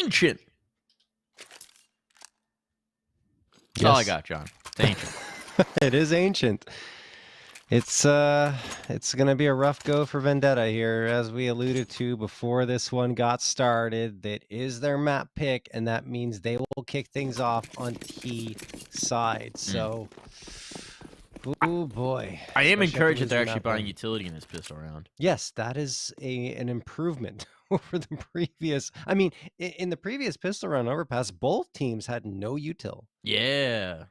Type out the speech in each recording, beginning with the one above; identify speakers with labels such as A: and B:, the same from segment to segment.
A: Ancient. That's all I got, John. It's ancient.
B: It is ancient. It's gonna be a rough go for Vendetta here, as we alluded to before this one got started. That is their map pick, and that means they will kick things off on T side. So, oh boy,
A: I am
B: especially
A: encouraged
B: after
A: that they're
B: losing
A: actually
B: that
A: buying
B: one.
A: utility in this pistol round.
B: Yes, that is an improvement over the previous. I mean, in the previous pistol round overpass, both teams had no util.
A: Yeah.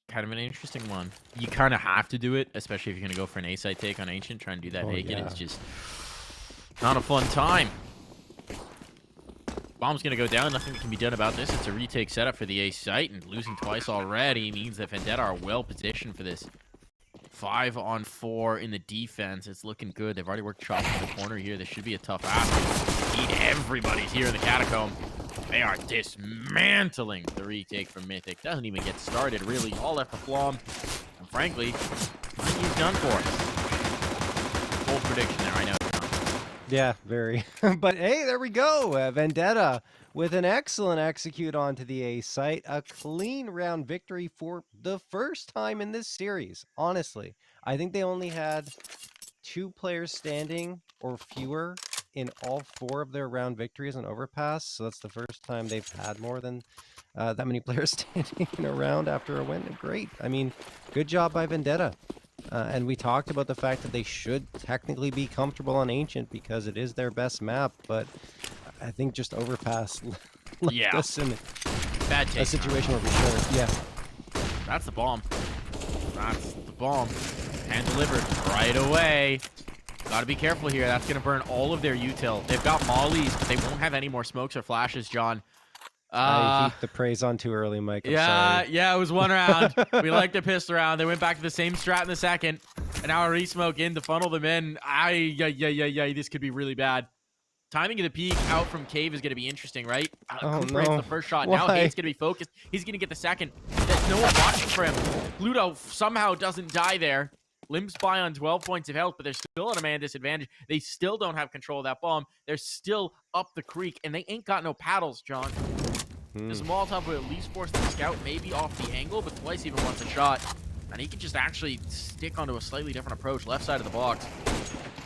A: Kind of an interesting one. You kind of have to do it, especially if you're going to go for an A-side take on Ancient. Trying to do that naked is just not a fun time. Bomb's going to go down. Nothing that can be done about this. It's a retake setup for the A site, and losing twice already means that Vendetta are well positioned for this. 5-on-4 in the defense. It's looking good. They've already worked Chop in the corner here. This should be a tough ask. Indeed, everybody's here in the catacomb. They are dismantling the retake from Mythic. Doesn't even get started, really. All left to Flom. And frankly, he's done for us. Bold prediction there, I know.
B: Yeah, very. But hey, there we go. Vendetta with an excellent execute onto the A site. A clean round victory for the first time in this series. Honestly, I think they only had 2 players standing or fewer in all 4 of their round victories on overpass. So that's the first time they've had more than that many players standing in a round after a win. Great. I mean, good job by Vendetta. And we talked about the fact that they should technically be comfortable on Ancient because it is their best map, but I think just overpass left us in
A: bad take,
B: a situation where we should. Yeah.
A: That's the bomb. That's the bomb. Hand delivered right away. Gotta be careful here. That's gonna burn all of their util. They've got mollies, but they won't have any more smokes or flashes, John.
B: I heaped the praise on too early, Mike. I'm sorry.
A: Yeah, it was one round. We liked the pistol round. They went back to the same strat in the second. And now a re-smoke in to funnel them in. This could be really bad. Timing of the peak out from Cave is going to be interesting, right? Cooper hits the first shot.
B: Why?
A: Now Hate's going to be focused. He's going to get the second. There's no one watching for him. Pluto somehow doesn't die there. Limps by on 12 points of health, but they're still at a man disadvantage. They still don't have control of that bomb. They're still up the creek, and they ain't got no paddles, John. This Molotov would at least force the scout maybe off the angle, but Twice even wants a shot. And he can just actually stick onto a slightly different approach, left side of the box.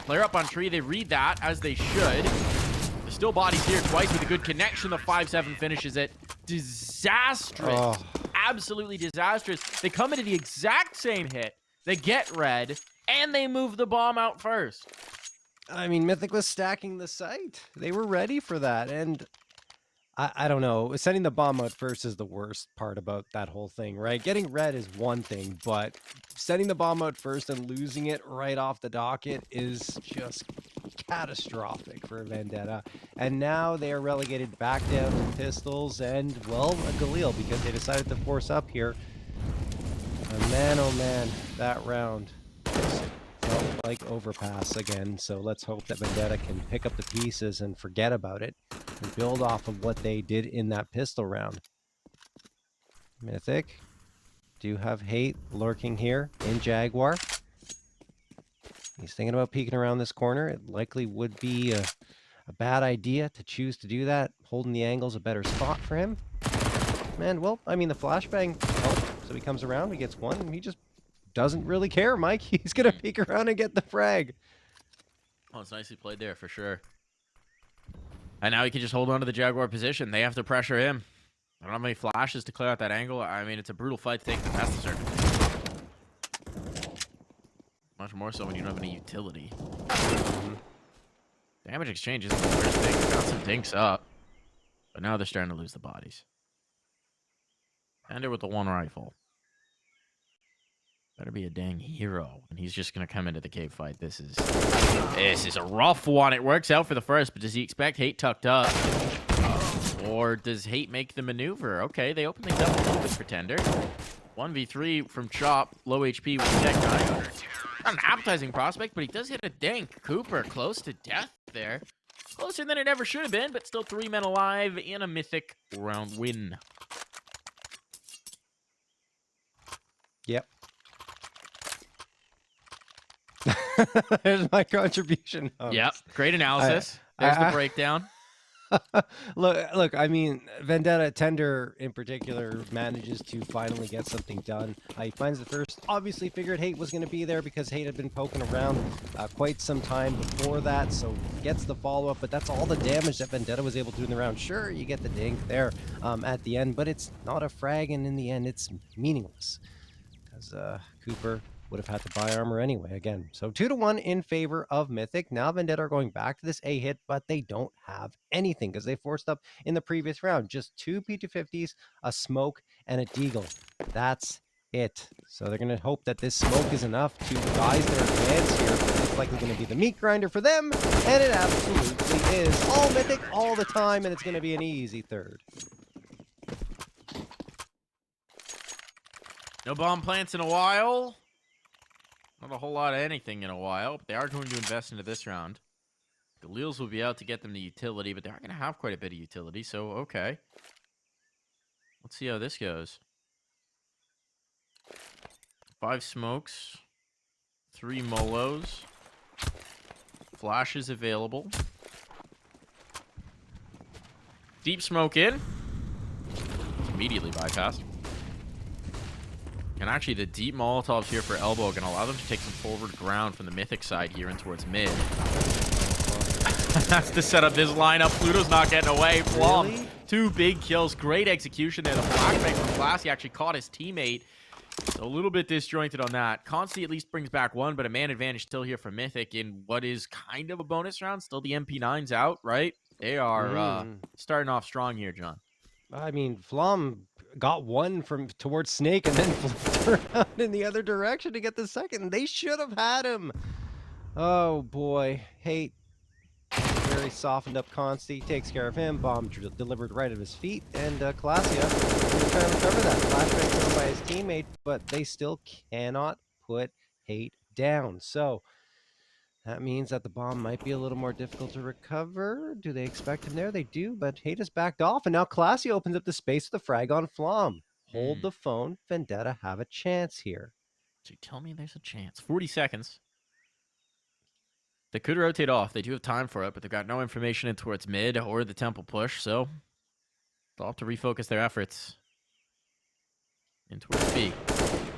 A: Player up on tree, they read that, as they should. There's still bodies here. Twice with a good connection. The 5-7 finishes it. Disastrous. Oh. Absolutely disastrous. They come into the exact same hit. They get red, and they move the bomb out first.
B: I mean, Mythic was stacking the site. They were ready for that, and I don't know. Setting the bomb out first is the worst part about that whole thing, right? Getting red is one thing, but setting the bomb out first and losing it right off the docket is just catastrophic for Vendetta. And now they are relegated back down to pistols and, well, a Galil because they decided to force up here. And man, oh man, that round felt like overpass again. So let's hope that Vendetta can pick up the pieces and forget about it and build off of what they did in that pistol round. Mythic do have Hate lurking here in Jaguar. He's thinking about peeking around this corner. It likely would be a bad idea to choose to do that. Holding the angle's a better spot for him. And, well, I mean, the flashbang helped. So he comes around, he gets one, and he just doesn't really care, Mike. He's going to peek around and get the frag.
A: Oh, it's nicely played there for sure. And now he can just hold on to the Jaguar position. They have to pressure him. I don't have any flashes to clear out that angle. I mean, it's a brutal fight to take the past the circuit. Much more so when you don't have any utility. Damage exchange isn't the worst thing. They got some dinks up. But now they're starting to lose the bodies. Ender with the one rifle. Better be a dang hero. And he's just going to come into the cave fight. This is a rough one. It works out for the first, but does he expect Hate tucked up? Or does Hate make the maneuver? Okay, they open things up a little bit for Tender. 1v3 from Chop. Low HP with Tech Guy. Not an appetizing prospect, but he does hit a dank. Cooper close to death there. Closer than it ever should have been, but still 3 men alive in a Mythic round win.
B: Yep. There's my contribution.
A: Yep. Great analysis. There's the breakdown.
B: Look, I mean, Vendetta Tender in particular manages to finally get something done. He finds the first, obviously figured Hate was going to be there because Hate had been poking around quite some time before that, so gets the follow-up, but that's all the damage that Vendetta was able to do in the round. Sure, you get the dink there at the end, but it's not a frag, and in the end, it's meaningless. Because Cooper would have had to buy armor anyway again. So 2-1 in favor of Mythic. Now Vendetta are going back to this A hit, but they don't have anything because they forced up in the previous round. Just 2 P250s, a smoke, and a deagle. That's it. So they're going to hope that this smoke is enough to guide their advance here. It's likely going to be the meat grinder for them, and it absolutely is. All Mythic all the time, and it's going to be an easy third.
A: No bomb plants in a while. Not a whole lot of anything in a while, but they are going to invest into this round. Galils will be out to get them the utility, but they are going to have quite a bit of utility, so okay. Let's see how this goes. 5 smokes. 3 molos. Flashes available. Deep smoke in. It's immediately bypassed. And actually, the deep Molotovs here for elbow are going to allow them to take some forward ground from the Mythic side here in towards mid. That's to set up this lineup. Pluto's not getting away. Flom, really? 2 big kills. Great execution there. The flashbang from CLASIA actually caught his teammate. So a little bit disjointed on that. Consti at least brings back 1, but a man advantage still here for Mythic in what is kind of a bonus round. Still the MP9's out, right? They are starting off strong here, John.
B: I mean, Flom got 1 from towards Snake and then flipped around in the other direction to get the second. They should have had him. Oh boy, Hate very softened up Consti, takes care of him. Bomb delivered right at his feet, and CLASIA is trying to recover that. Flashbang thrown by his teammate, but they still cannot put Hate down. So that means that the bomb might be a little more difficult to recover. Do they expect him there? They do, but Hate has backed off, and now CLASIA opens up the space with the frag on Flom. Hold the phone. Vendetta have a chance here.
A: So you tell me there's a chance. 40 seconds. They could rotate off. They do have time for it, but they've got no information in towards mid or the temple push, so they'll have to refocus their efforts in towards B.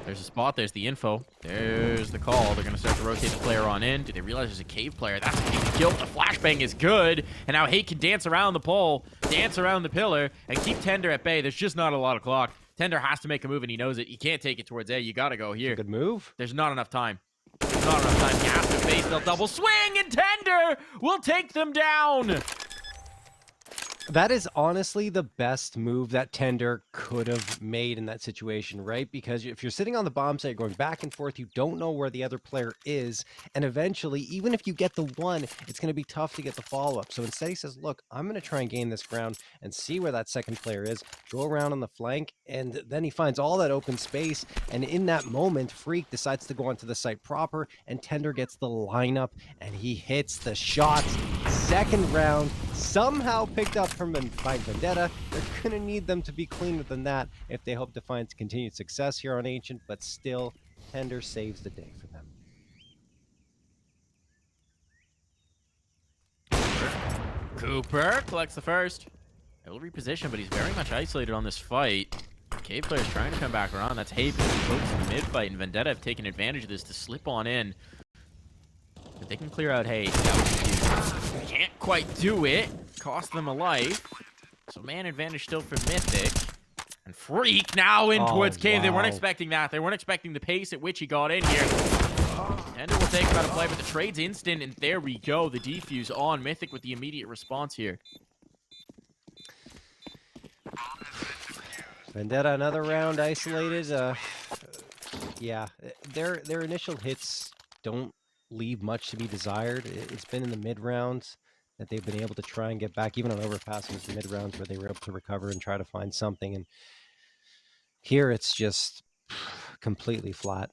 A: There's a spot. There's the info. There's the call. They're going to start to rotate the player on in. Do they realize there's a cave player? That's a big kill. The flashbang is good. And now Hate can dance around the pole, dance around the pillar, and keep Tender at bay. There's just not a lot of clock. Tender has to make a move, and he knows it. You can't take it towards A. You got to go here.
B: Good move.
A: There's not enough time. There's not enough time. He has to face. They'll double swing, and Tender will take them down.
B: That is honestly the best move that Tender could have made in that situation, right? Because if you're sitting on the bomb site going back and forth, you don't know where the other player is. And eventually, even if you get the 1, it's going to be tough to get the follow-up. So instead he says, look, I'm going to try and gain this ground and see where that second player is, go around on the flank, and then he finds all that open space. And in that moment, Freak decides to go onto the site proper, and Tender gets the lineup, and he hits the shots. Second round, somehow picked up by Vendetta. They're going to need them to be cleaner than that if they hope to find continued success here on Ancient, but still, Tender saves the day for them.
A: Cooper collects the first. He'll reposition, but he's very much isolated on this fight. Cave player's trying to come back around. That's Hate focused in the mid fight, and Vendetta have taken advantage of this to slip on in. If they can clear out Hate, that would be huge. Can't quite do it. Cost them a life. So man advantage still for Mythic. And Freak now in towards Cave. Wow. They weren't expecting that. They weren't expecting the pace at which he got in here. Tender will take him out of play, but the trade's instant, and there we go. The defuse on Mythic with the immediate response here.
B: Vendetta another round isolated. Yeah, their initial hits don't leave much to be desired. It's been in the mid rounds that they've been able to try and get back, even on overpass. It was the mid rounds where they were able to recover and try to find something. And here it's just completely flat.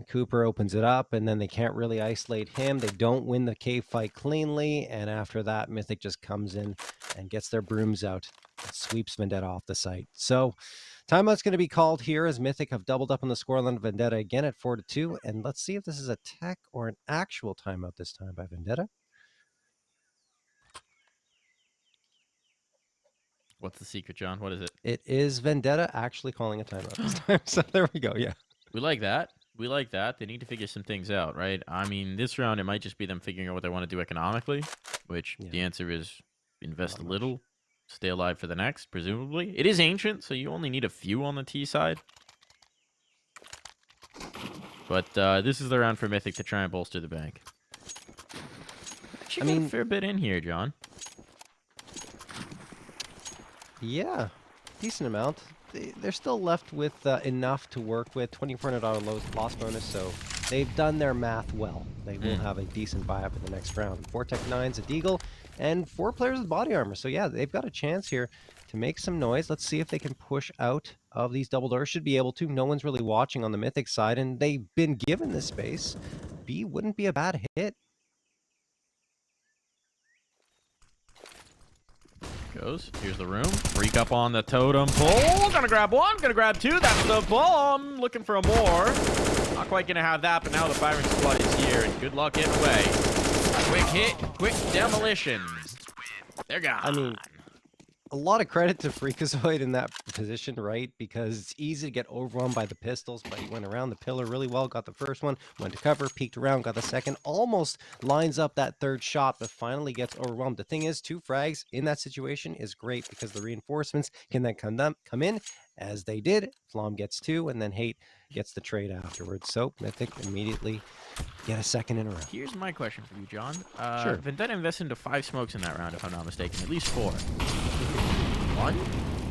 B: Cooper opens it up, and then they can't really isolate him. They don't win the cave fight cleanly, and after that, Mythic just comes in and gets their brooms out and sweeps Vendetta off the site. So timeout's going to be called here as Mythic have doubled up on the scoreline of Vendetta again at 4-2, and let's see if this is a tech or an actual timeout this time by Vendetta.
A: What's the secret, John? What is it?
B: It is Vendetta actually calling a timeout this time. So there we go. Yeah.
A: We like that. We like that. They need to figure some things out, right? I mean, this round, it might just be them figuring out what they want to do economically, which the answer is invest a little, stay alive for the next, presumably. It is ancient, so you only need a few on the T side. But this is the round for Mythic to try and bolster the bank. Actually, got a fair bit in here, John.
B: Yeah, decent amount. They're still left with enough to work with. $2,400 loss bonus, so they've done their math well. They will have a decent buy-up in the next round. 4 Tech 9s, a Deagle, and 4 players with body armor. So yeah, they've got a chance here to make some noise. Let's see if they can push out of these double doors. Should be able to. No one's really watching on the Mythic side, and they've been given this space. B wouldn't be a bad hit.
A: Goes. Here's the room. Freak up on the totem pole. Gonna grab one. Gonna grab two. That's the bomb. Looking for a more. Not quite gonna have that, but now the firing squad is here, and good luck getting away. Quick hit. Quick demolition. They're gone.
B: I mean, a lot of credit to Freakazoid in that position, right? Because it's easy to get overwhelmed by the pistols, but he went around the pillar really well, got the first one, went to cover, peeked around, got the second, almost lines up that third shot, but finally gets overwhelmed. The thing is, 2 frags in that situation is great because the reinforcements can then come in, as they did. Flom gets 2, and then Hate gets the trade afterwards. So Mythic immediately get a second in a row.
A: Here's my question for you, John.
B: Sure.
A: Vendetta invested into 5 smokes in that round, if I'm not mistaken. At least 4. 1?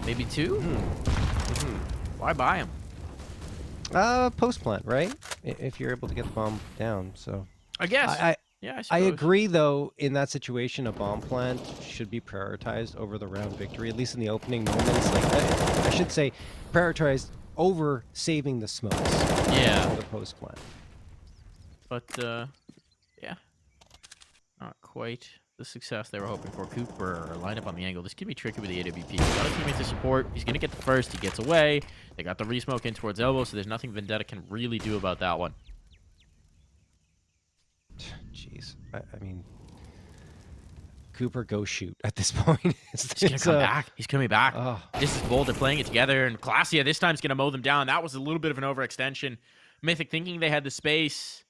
A: Maybe 2? Why buy them?
B: Post plant, right? If you're able to get the bomb down. So
A: I guess. Yeah,
B: I agree, though, in that situation, a bomb plant should be prioritized over the round victory, at least in the opening moments. Like, I should say, prioritized over saving the smokes.
A: Yeah.
B: For the post plant.
A: But, yeah. Not quite the success they were hoping for. Cooper line up on the angle. This could be tricky with the AWP. Got a teammate to support. He's going to get the first. He gets away. They got the re-smoke in towards elbow, so there's nothing Vendetta can really do about that one.
B: Jeez. I mean, Cooper, go shoot at this point.
A: He's going to come back. He's coming back.
B: Oh.
A: This is bold. They're playing it together, and CLASIA this time is going to mow them down. That was a little bit of an overextension. Mythic thinking they had the space,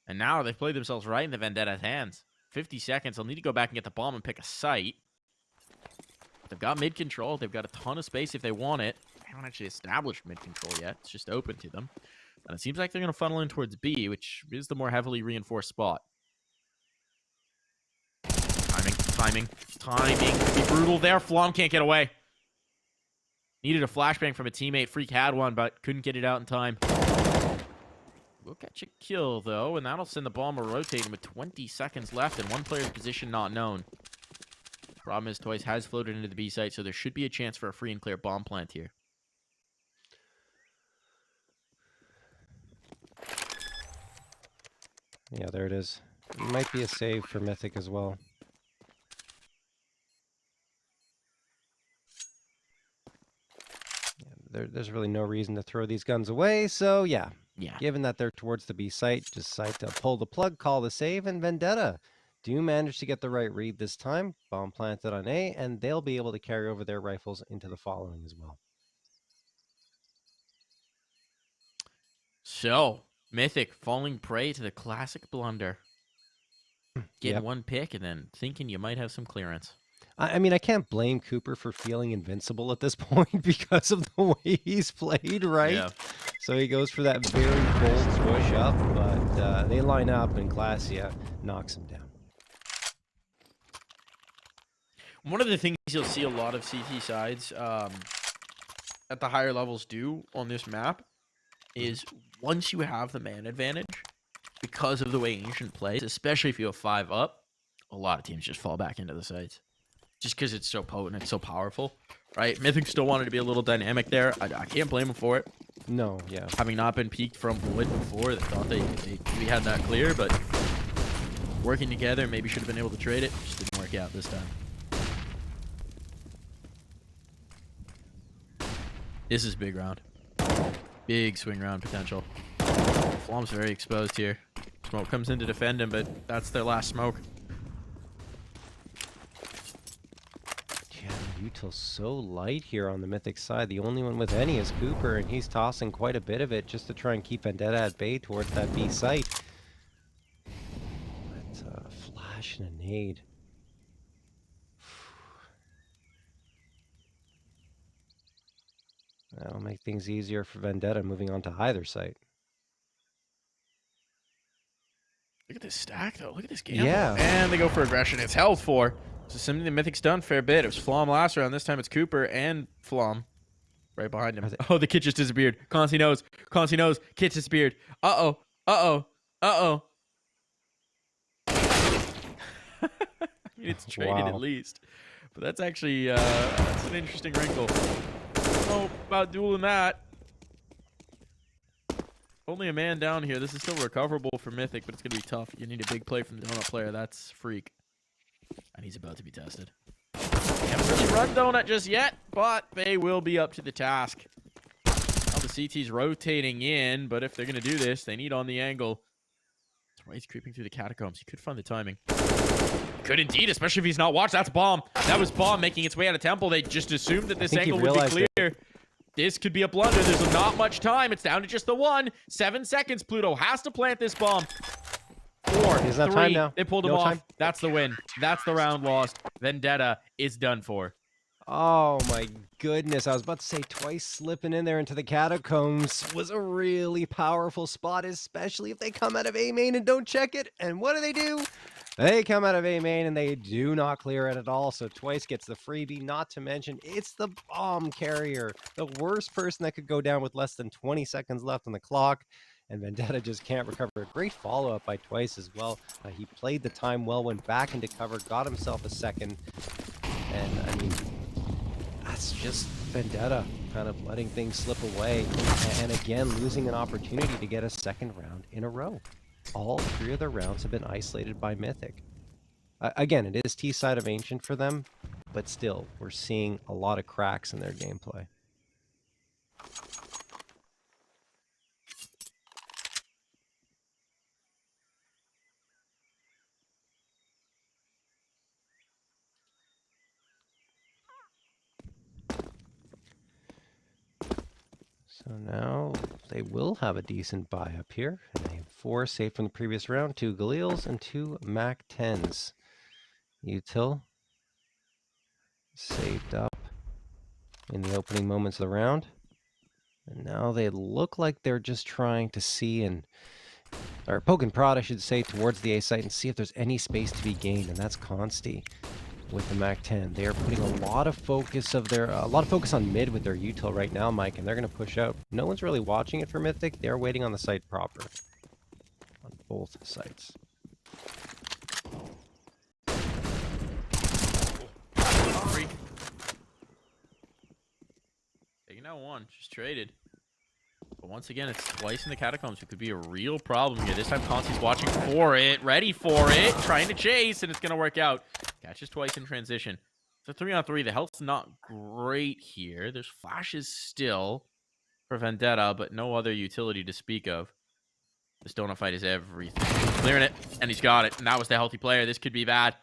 A: and now they've played themselves right in the Vendetta's hands. 50 seconds. They'll need to go back and get the bomb and pick a site. They've got mid control. They've got a ton of space if they want it. They haven't actually established mid control yet. It's just open to them. And it seems like they're going to funnel in towards B, which is the more heavily reinforced spot. Timing. Could be brutal there. Flom can't get away. Needed a flashbang from a teammate. Freak had one, but couldn't get it out in time. We'll catch a kill, though, and that'll send the bomber rotating with 20 seconds left and one player's position not known. Problem is, Twice has floated into the B site, so there should be a chance for a free and clear bomb plant here.
B: Yeah, there it is. It might be a save for Mythic as well. Yeah, there's really no reason to throw these guns away, so yeah. Given that they're towards the B site, decide to pull the plug, call the save, and Vendetta do manage to get the right read this time. Bomb planted on A, and they'll be able to carry over their rifles into the following as well.
A: So, Mythic falling prey to the classic blunder. Getting one pick and then thinking you might have some clearance.
B: I mean, I can't blame Cooper for feeling invincible at this point because of the way he's played, right? Yeah. So he goes for that very bold push up, but they line up and CLASIA knocks him down.
A: One of the things you'll see a lot of CT sides at the higher levels do on this map is once you have the man advantage, because of the way Ancient plays, especially if you have 5 up, a lot of teams just fall back into the sites. Just because it's so potent, it's so powerful, right? Mythic still wanted to be a little dynamic there. I can't blame him for it.
B: No, yeah.
A: Having not been peaked from wood before, they thought they had that clear, but working together, maybe should have been able to trade it. Just didn't work out this time. This is big round. Big swing round potential. Flom's very exposed here. Smoke comes in to defend him, but that's their last smoke.
B: Util's so light here on the Mythic side. The only one with any is Cooper, and he's tossing quite a bit of it just to try and keep Vendetta at bay towards that B site. That's a flash and a nade. That'll make things easier for Vendetta moving on to either site.
A: Look at this stack, though. Look at this gamble.
B: Yeah.
A: And they go for aggression. It's held for. This is something that Mythic's done a fair bit. It was Flom last round. This time it's Cooper and Flom right behind him. Oh, the kit just disappeared. Consi knows. Consi knows. Kit disappeared. Uh-oh. Uh-oh. Uh-oh. It's traded at least. But that's actually that's an interesting wrinkle. I don't know about dueling that. Only a man down here. This is still recoverable for Mythic, but it's going to be tough. You need a big play from the Donut player. That's Freak. And he's about to be tested. Haven't really run Donut just yet, but they will be up to the task. Now the CT's rotating in, but if they're going to do this, they need on the angle. That's why he's creeping through the catacombs. He could find the timing. Could indeed, especially if he's not watched. That's Bomb. That was Bomb making its way out of Temple. They just assumed that this angle would be clear. This could be a blunder. There's not much time. It's down to just the one. 7 seconds. Pluto has to plant this bomb. 4, 3. They pulled him off. That's the win. That's the round lost. Vendetta is done for.
B: Oh my goodness. I was about to say Twice slipping in there into the catacombs was a really powerful spot, especially if they come out of A main and don't check it. And what do? They come out of A main and they do not clear it at all. So Twice gets the freebie, not to mention it's the bomb carrier. The worst person that could go down with less than 20 seconds left on the clock. And Vendetta just can't recover. A great follow-up by Twice as well. He played the time well, went back into cover, got himself a second. And I mean, that's just Vendetta kind of letting things slip away. And again, losing an opportunity to get a second round in a row. All 3 of their rounds have been isolated by Mythic. Again, it is T-side of Ancient for them, but still, we're seeing a lot of cracks in their gameplay. So now they will have a decent buy up here. And they have 4 saved from the previous round, 2 Galils and 2 Mac 10s. Util saved up in the opening moments of the round. And now they look like they're just trying to see or poke and prod, I should say, towards the A site and see if there's any space to be gained. And that's Consti with the Mac 10. They are putting a lot of focus on mid with their util right now, Mike, and they're going to push out. No one's really watching it for Mythic. They're waiting on the site proper on both sites.
A: Freak. Taking out one, just traded. But once again, it's Twice in the catacombs. It could be a real problem here. This time, Consi's watching for it, ready for it, trying to chase, and it's going to work out. Catches Twice in transition. It's a 3-on-3. The health's not great here. There's flashes still for Vendetta, but no other utility to speak of. This donut fight is everything. Clearing it, and he's got it. And that was the healthy player. This could be bad.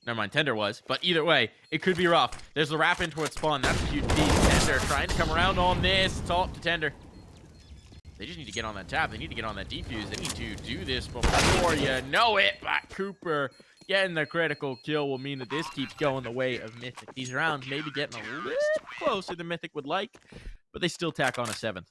A: Never mind, Tender was. But either way, it could be rough. There's the wrap in towards spawn. That's a huge piece. Tender trying to come around on this. It's all up to Tender. They just need to get on that tap. They need to get on that defuse. They need to do this before you know it. But Cooper getting the critical kill will mean that this keeps going the way of Mythic. These rounds may be getting a little closer than Mythic would like, but they still tack on a 7th.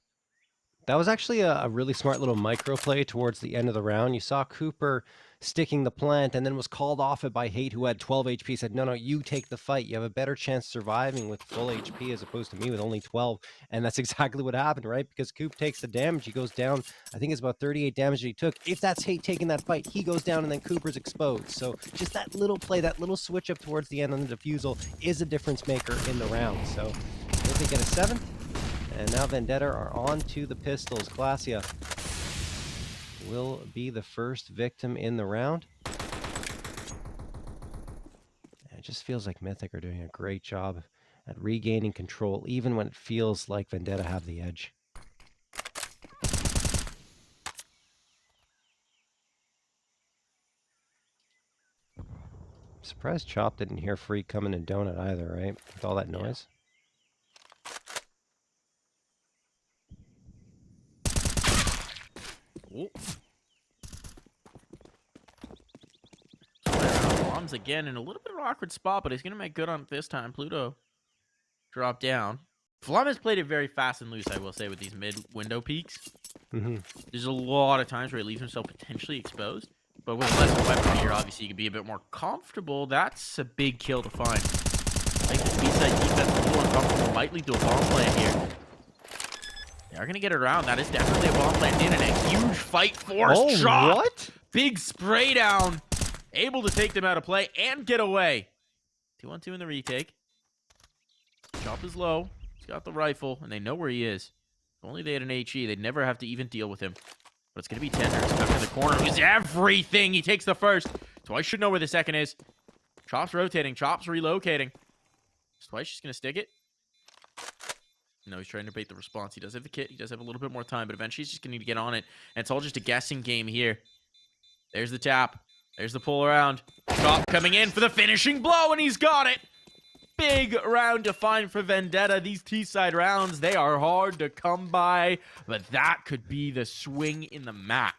B: That was actually a really smart little micro play towards the end of the round. You saw Cooper sticking the plant and then was called off it by Hate, who had 12 HP, said, no, you take the fight. You have a better chance surviving with full HP as opposed to me with only 12. And that's exactly what happened, right? Because Coop takes the damage. He goes down. I think it's about 38 damage that he took. If that's Hate taking that fight, he goes down and then Cooper's exposed. So just that little play, that little switch up towards the end on the defusal is a difference maker in the round. So if they get a 7th, and now Vendetta are on to the pistols. CLASIA will be the first victim in the round. It just feels like Mythic are doing a great job at regaining control, even when it feels like Vendetta have the edge. Surprised Chop didn't hear Freak coming in Donut either, right? With all that noise.
A: Oh. Bombs again in a little bit of an awkward spot, but he's going to make good on it this time. Pluto drop down. Flum has played it very fast and loose, I will say, with these mid-window peaks. There's a lot of times where he leaves himself potentially exposed, but with less weapon here, obviously, you can be a bit more comfortable. That's a big kill to find. I think this B-side defense is a little uncomfortable. Might lead to a bomb plant here. They are going to get it around. That is definitely a bomb plant in, and a huge fight force. Chop!
B: What?
A: Big spray down. Able to take them out of play and get away. 2-on-2 in the retake. Chop is low. He's got the rifle, and they know where he is. If only they had an HE, they'd never have to even deal with him. But it's going to be Tender. He's stuck in the corner. He's everything. He takes the first. Twice should know where the second is. Chop's rotating. Chop's relocating. Twice just going to stick it. No, he's trying to bait the response. He does have the kit. He does have a little bit more time, but eventually he's just going to need to get on it. And it's all just a guessing game here. There's the tap. There's the pull around. Chop coming in for the finishing blow, and he's got it. Big round to find for Vendetta. These T-side rounds, they are hard to come by, but that could be the swing in the map.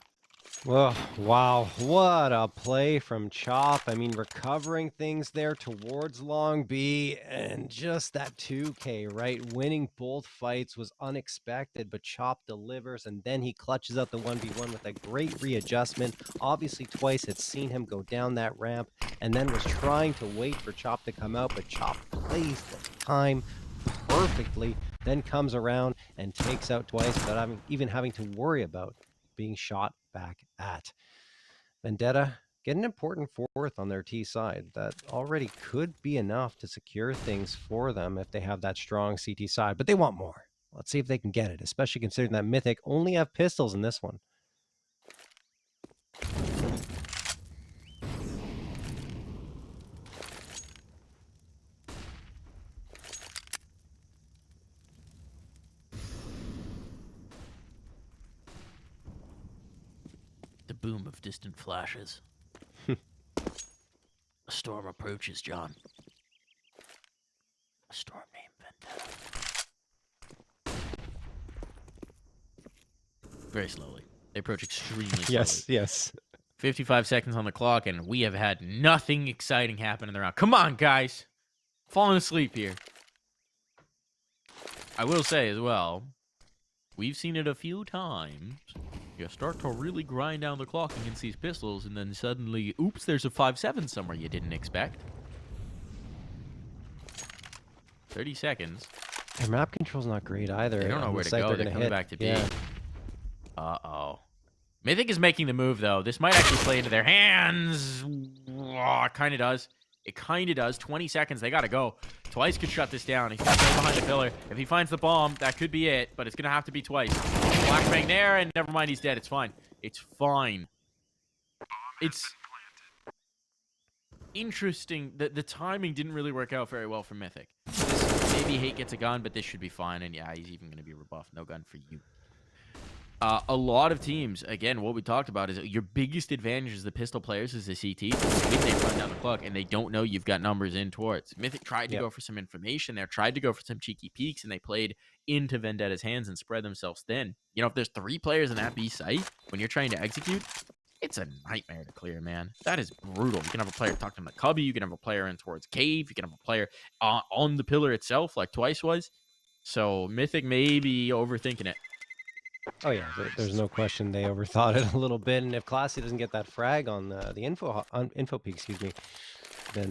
B: Oh, wow. What a play from Chop. I mean, recovering things there towards Long B, and just that 2K, right? Winning both fights was unexpected, but Chop delivers, and then he clutches out the 1v1 with a great readjustment. Obviously, Twice had seen him go down that ramp, and then was trying to wait for Chop to come out, but Chop plays the time perfectly, then comes around and takes out Twice without even having to worry about being shot back at. Vendetta get an important fourth on their T side. That already could be enough to secure things for them if they have that strong CT side, but they want more. Let's see if they can get it, especially considering that Mythic only have pistols in this one.
A: The boom of distant flashes. A storm approaches, John. A storm named Vendetta. Very slowly. They approach extremely slowly.
B: Yes.
A: 55 seconds on the clock, and we have had nothing exciting happen in the round. Come on, guys. Falling asleep here. I will say as well, we've seen it a few times. You start to really grind down the clock against these pistols, and then suddenly, oops, there's a 5-7 somewhere you didn't expect. 30 seconds.
B: Their map control's not great either.
A: They don't know where to go. They're coming back to B. Yeah. Uh-oh. Mythic is making the move, though. This might actually play into their hands. Oh, it kind of does. It kind of does. 20 seconds. They got to go. Twice could shut this down. He's going to stay behind the pillar. If he finds the bomb, that could be it, but it's going to have to be Twice. Flashbang there, and never mind, he's dead. It's fine. It's fine. It's interesting. The timing didn't really work out very well for Mythic. Maybe Hate gets a gun, but this should be fine, and yeah, he's even going to be rebuffed. No gun for you. A lot of teams, again, what we talked about is your biggest advantage as the pistol players is the CT. When they run down the clock and they don't know you've got numbers in towards. Mythic tried to go for some information there, tried to go for some cheeky peeks, and they played into Vendetta's hands and spread themselves thin. You know, if there's 3 players in that B site, when you're trying to execute, it's a nightmare to clear, man. That is brutal. You can have a player tucked in the cubby, you can have a player in towards cave, you can have a player on the pillar itself, like Twice was. So Mythic may be overthinking it.
B: Oh yeah, there's no question they overthought it a little bit, and if CLASIA doesn't get that frag on the info peak, excuse me, then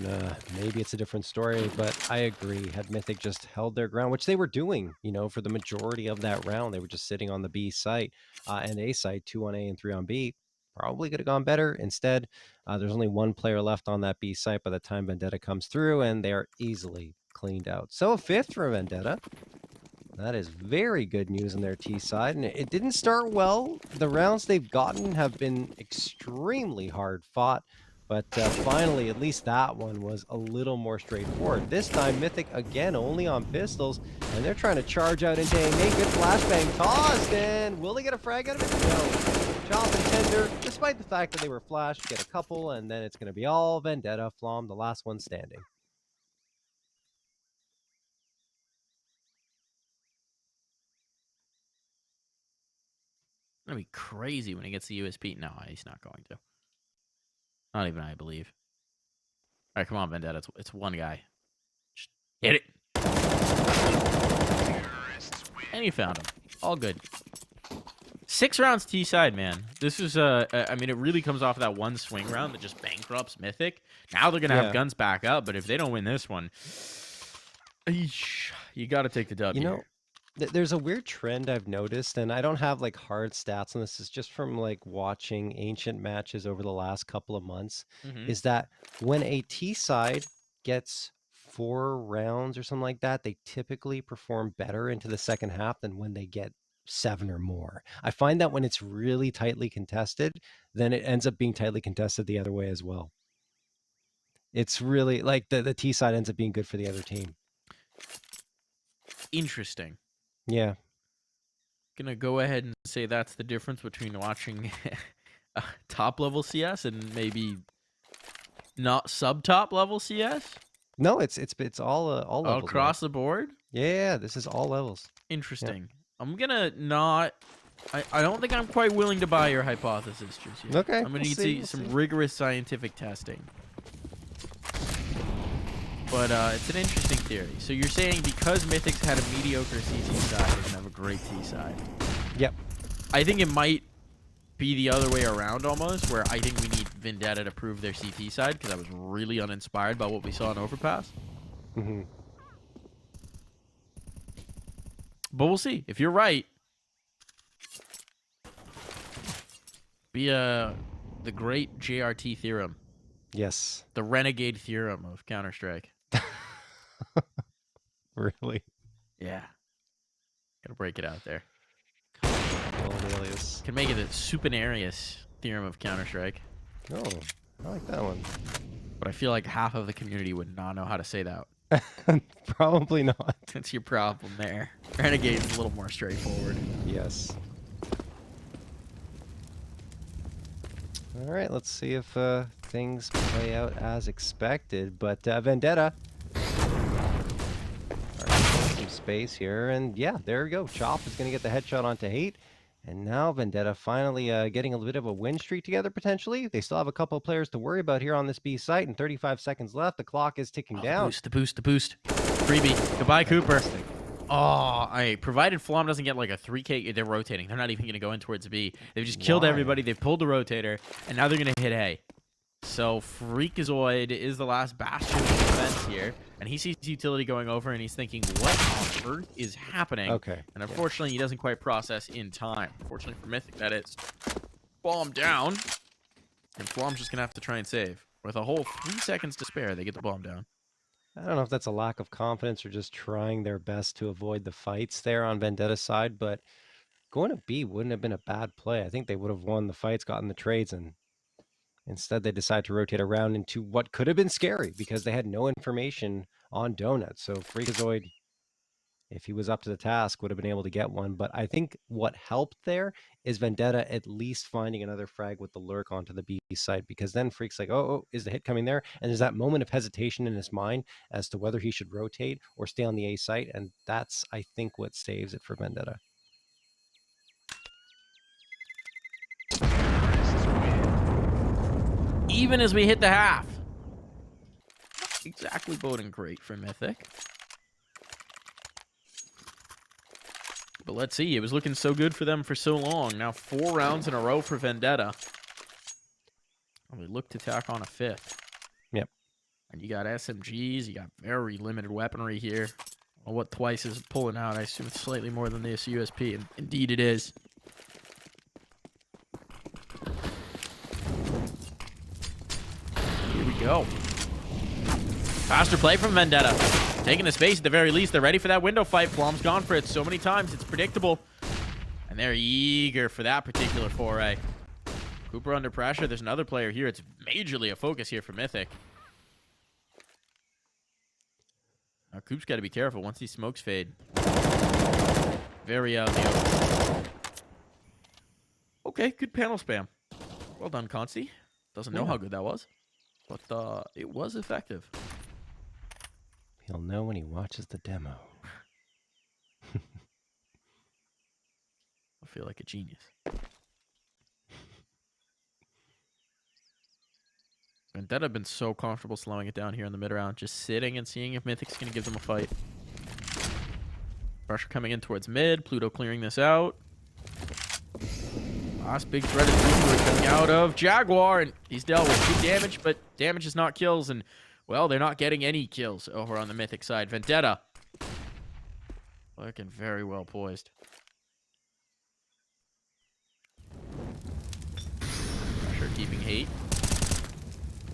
B: maybe it's a different story. But I agree, had Mythic just held their ground, which they were doing, you know, for the majority of that round, they were just sitting on the B site and A site, 2 on A and 3 on B, probably could have gone better. Instead, there's only 1 player left on that B site by the time Vendetta comes through, and they are easily cleaned out. So a 5th for Vendetta. That is very good news on their T side, and it didn't start well. The rounds they've gotten have been extremely hard fought, But finally, at least that one was a little more straightforward. This time, Mythic again only on pistols, and they're trying to charge out into a good flashbang tossed, and will they get a frag out of it? No. Chop and Tender, despite the fact that they were flashed, get a couple, and then it's going to be all Vendetta, Flom, the last one standing.
A: Gonna be crazy when he gets the USP. No, he's not going to. Not even I believe. All right, come on, Vendetta. It's one guy. Just hit it. And you found him. All good. 6 rounds T side, man. This is I mean, it really comes off of that one swing round that just bankrupts Mythic. Now they're gonna have guns back up, but if they don't win this one, you got to take the W.
B: You know, there's a weird trend I've noticed, and I don't have like hard stats on this. It's just from like watching ancient matches over the last couple of months. Is that when a T side gets 4 rounds or something like that, they typically perform better into the second half than when they get 7 or more. I find that when it's really tightly contested, then it ends up being tightly contested the other way as well. It's really like the T side ends up being good for the other team.
A: Interesting.
B: Yeah.
A: Gonna go ahead and say that's the difference between watching top level CS and maybe not sub top level CS.
B: No, it's all levels.
A: All across the board.
B: Yeah, this is all levels.
A: Interesting. Yeah. I'm gonna not. I don't think I'm quite willing to buy your hypothesis just yet.
B: Okay.
A: I'm gonna need to see some rigorous scientific testing. But it's an interesting theory. So you're saying because Mythic's had a mediocre CT side, they can have a great T side.
B: Yep.
A: I think it might be the other way around almost, where I think we need Vendetta to prove their CT side, because I was really uninspired by what we saw in Overpass.
B: Mm-hmm.
A: But we'll see. If you're right, be the great JRT theorem.
B: Yes.
A: The renegade theorem of Counter-Strike.
B: Really?
A: Yeah. Gotta break it out there.
B: Alias.
A: Can make it the Supinarius theorem of Counter-Strike.
B: Oh, I like that one.
A: But I feel like half of the community would not know how to say that.
B: Probably not.
A: That's your problem there. Renegade's a little more straightforward.
B: Yes. All right, let's see if things play out as expected. But Vendetta, some space here, and yeah, there we go. Chop is going to get the headshot onto Hate, and now Vendetta finally getting a bit of a win streak together potentially. They still have a couple of players to worry about here on this B site, and 35 seconds left. The clock is ticking down.
A: The boost. Freebie. Goodbye, Cooper. Oh, provided Flom doesn't get like a 3K, they're rotating. They're not even going to go in towards B. They've just killed everybody. They've pulled the rotator, and now they're going to hit A. So Freakazoid is the last bastion of defense here, and he sees utility going over, and he's thinking, what on earth is happening?
B: Okay.
A: And unfortunately, he doesn't quite process in time. Fortunately for Mythic, that is. Bomb down, and Flom's just going to have to try and save. With a whole 3 seconds to spare, they get the bomb down.
B: I don't know if that's a lack of confidence or just trying their best to avoid the fights there on Vendetta's side, but going to B wouldn't have been a bad play. I think they would have won the fights, gotten the trades, and instead they decided to rotate around into what could have been scary because they had no information on Donut. So Freakazoid, if he was up to the task, would have been able to get one. But I think what helped there is Vendetta at least finding another frag with the lurk onto the B side, because then Freak's like, oh, is the hit coming there? And there's that moment of hesitation in his mind as to whether he should rotate or stay on the A site. And that's, I think, what saves it for Vendetta.
A: Even as we hit the half. Not exactly boding great for Mythic. But let's see. It was looking so good for them for so long. Now 4 rounds in a row for Vendetta. And we look to tack on a 5th.
B: Yep.
A: And you got SMGs. You got very limited weaponry here. Well, what Twice is pulling out, I assume it's slightly more than this USP. And indeed it is. Here we go. Faster play from Vendetta. Taking the space at the very least. They're ready for that window fight. Flom's gone for it so many times. It's predictable. And they're eager for that particular foray. Cooper under pressure. There's another player here. It's majorly a focus here for Mythic. Now, Coop's got to be careful once these smokes fade. Very out in the open. Okay, good panel spam. Well done, Consti. Doesn't know how good that was, but it was effective.
B: He'll know when he watches the demo.
A: I feel like a genius. Vendetta have been so comfortable slowing it down here in the mid-round, just sitting and seeing if Mythic's going to give them a fight. Pressure coming in towards mid. Pluto clearing this out. Last big threat is Pluto coming out of Jaguar, and he's dealt with good damage, but damage is not kills, and, well, they're not getting any kills over on the Mythic side. Vendetta looking very well poised. Pressure keeping hate.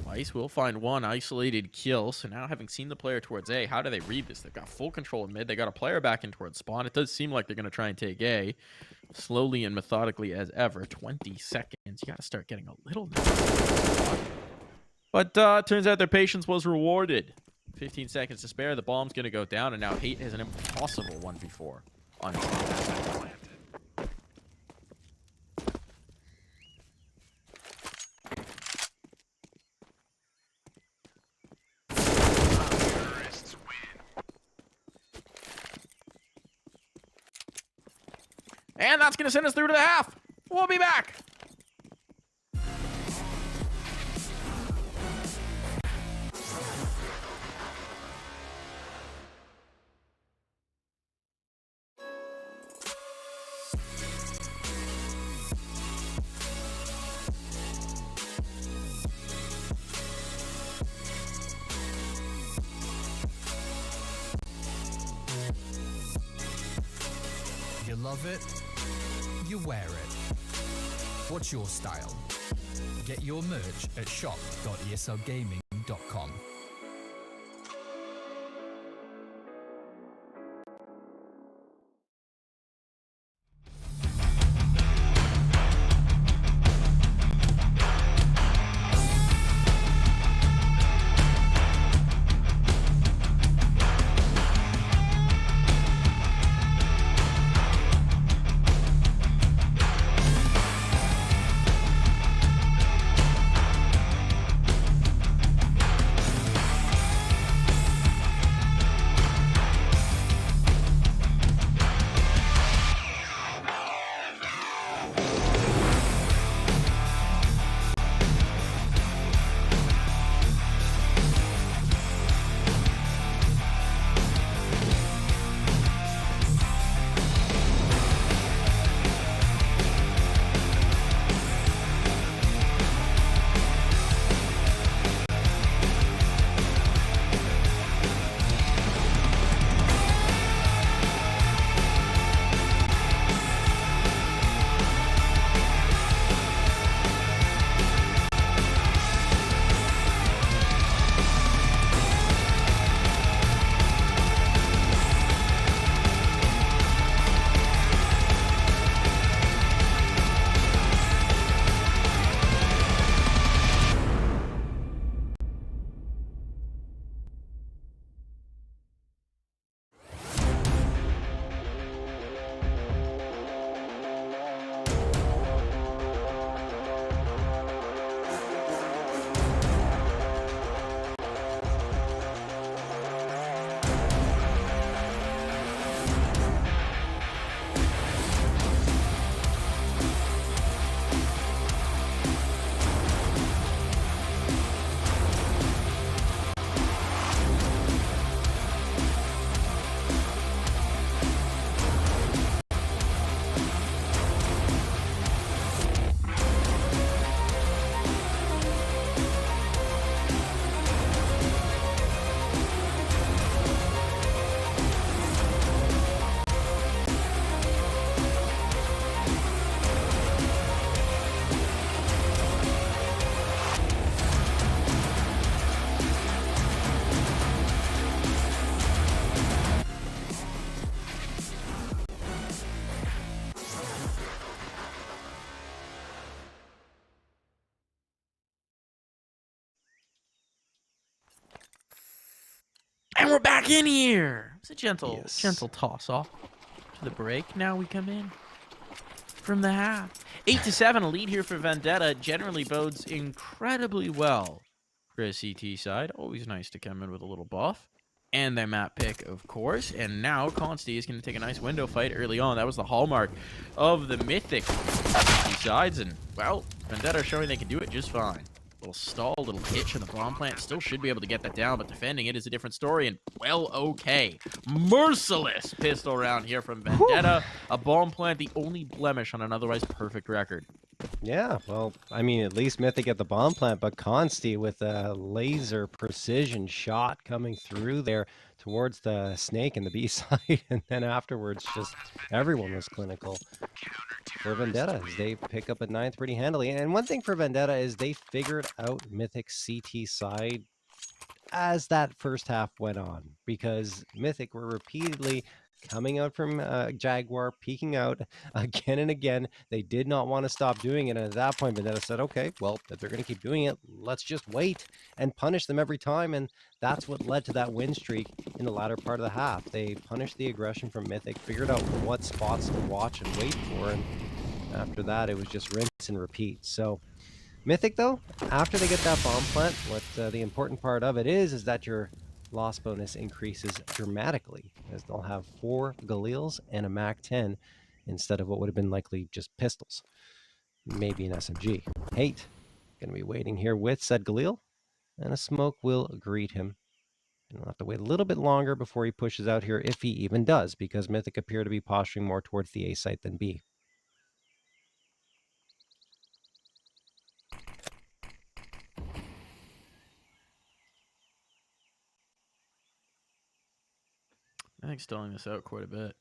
A: Ice will find one isolated kill. So now, having seen the player towards A, how do they read this? They've got full control in mid. They got a player back in towards spawn. It does seem like they're going to try and take A. Slowly and methodically as ever. 20 seconds. You got to start getting a little nervous. But turns out their patience was rewarded. 15 seconds to spare. The bomb's going to go down. And now Hate has an impossible 1v4 on his team. And that's going to send us through to the half. We'll be back.
C: You love it, you wear it. What's your style? Get your merch at shop.eslgaming.com.
A: we're back in here. It's a gentle
B: Yes.
A: toss off to the break. Now we come in from the half. 8-7, a lead here for Vendetta. Generally bodes incredibly well for a CT side. Always nice to come in with a little buff. And their map pick, of course. And now Consti is going to take a nice window fight early on. That was the hallmark of the Mythic sides. And, well, Vendetta showing they can do it just fine. Little stall, little hitch in the bomb plant. Still should be able to get that down, but defending it is a different story. And, well, okay. Merciless pistol round here from Vendetta. A bomb plant, the only blemish on an otherwise perfect record.
B: Yeah, well, I mean, at least Mythic at the bomb plant, but Consti with a laser precision shot coming through there towards the snake and the B side, and then afterwards, just everyone was clinical for Vendetta as they pick up a 9th pretty handily. And one thing for Vendetta is they figured out Mythic's CT side as that first half went on, because Mythic were repeatedly coming out from Jaguar, peeking out again and again. They did not want to stop doing it. And at that point, Vendetta said, okay, well, if they're going to keep doing it, let's just wait and punish them every time. And that's what led to that win streak in the latter part of the half. They punished the aggression from Mythic, figured out what spots to watch and wait for. And after that, it was just rinse and repeat. So Mythic, though, after they get that bomb plant, what the important part of it is that your loss bonus increases dramatically, as they'll have 4 Galils and a MAC-10 instead of what would have been likely just pistols. Maybe an SMG. Hate, going to be waiting here with said Galil, and a smoke will greet him. And we'll have to wait a little bit longer before he pushes out here, if he even does, because Mythic appear to be posturing more towards the A site than B.
A: I think stalling this out quite a bit.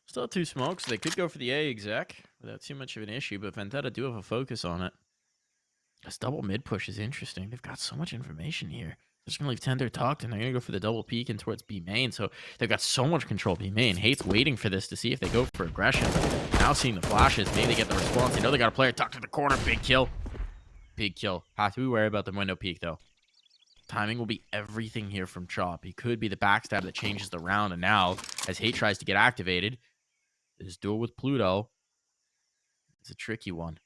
A: Still 2 smokes. They could go for the A exec without too much of an issue, but Vendetta do have a focus on it. This double mid push is interesting. They've got so much information here. They're just going to leave Tender tucked, and they're going to go for the double peek in towards B main. So they've got so much control B main. Hate's waiting for this to see if they go for aggression. But now seeing the flashes, maybe they get the response. They know they got a player tucked in the corner. Big kill. Big kill. Have to be wary about the window peek, though. Timing will be everything here from Chop. He could be the backstab that changes the round. And now, as Hate tries to get activated, this duel with Pluto is a tricky one.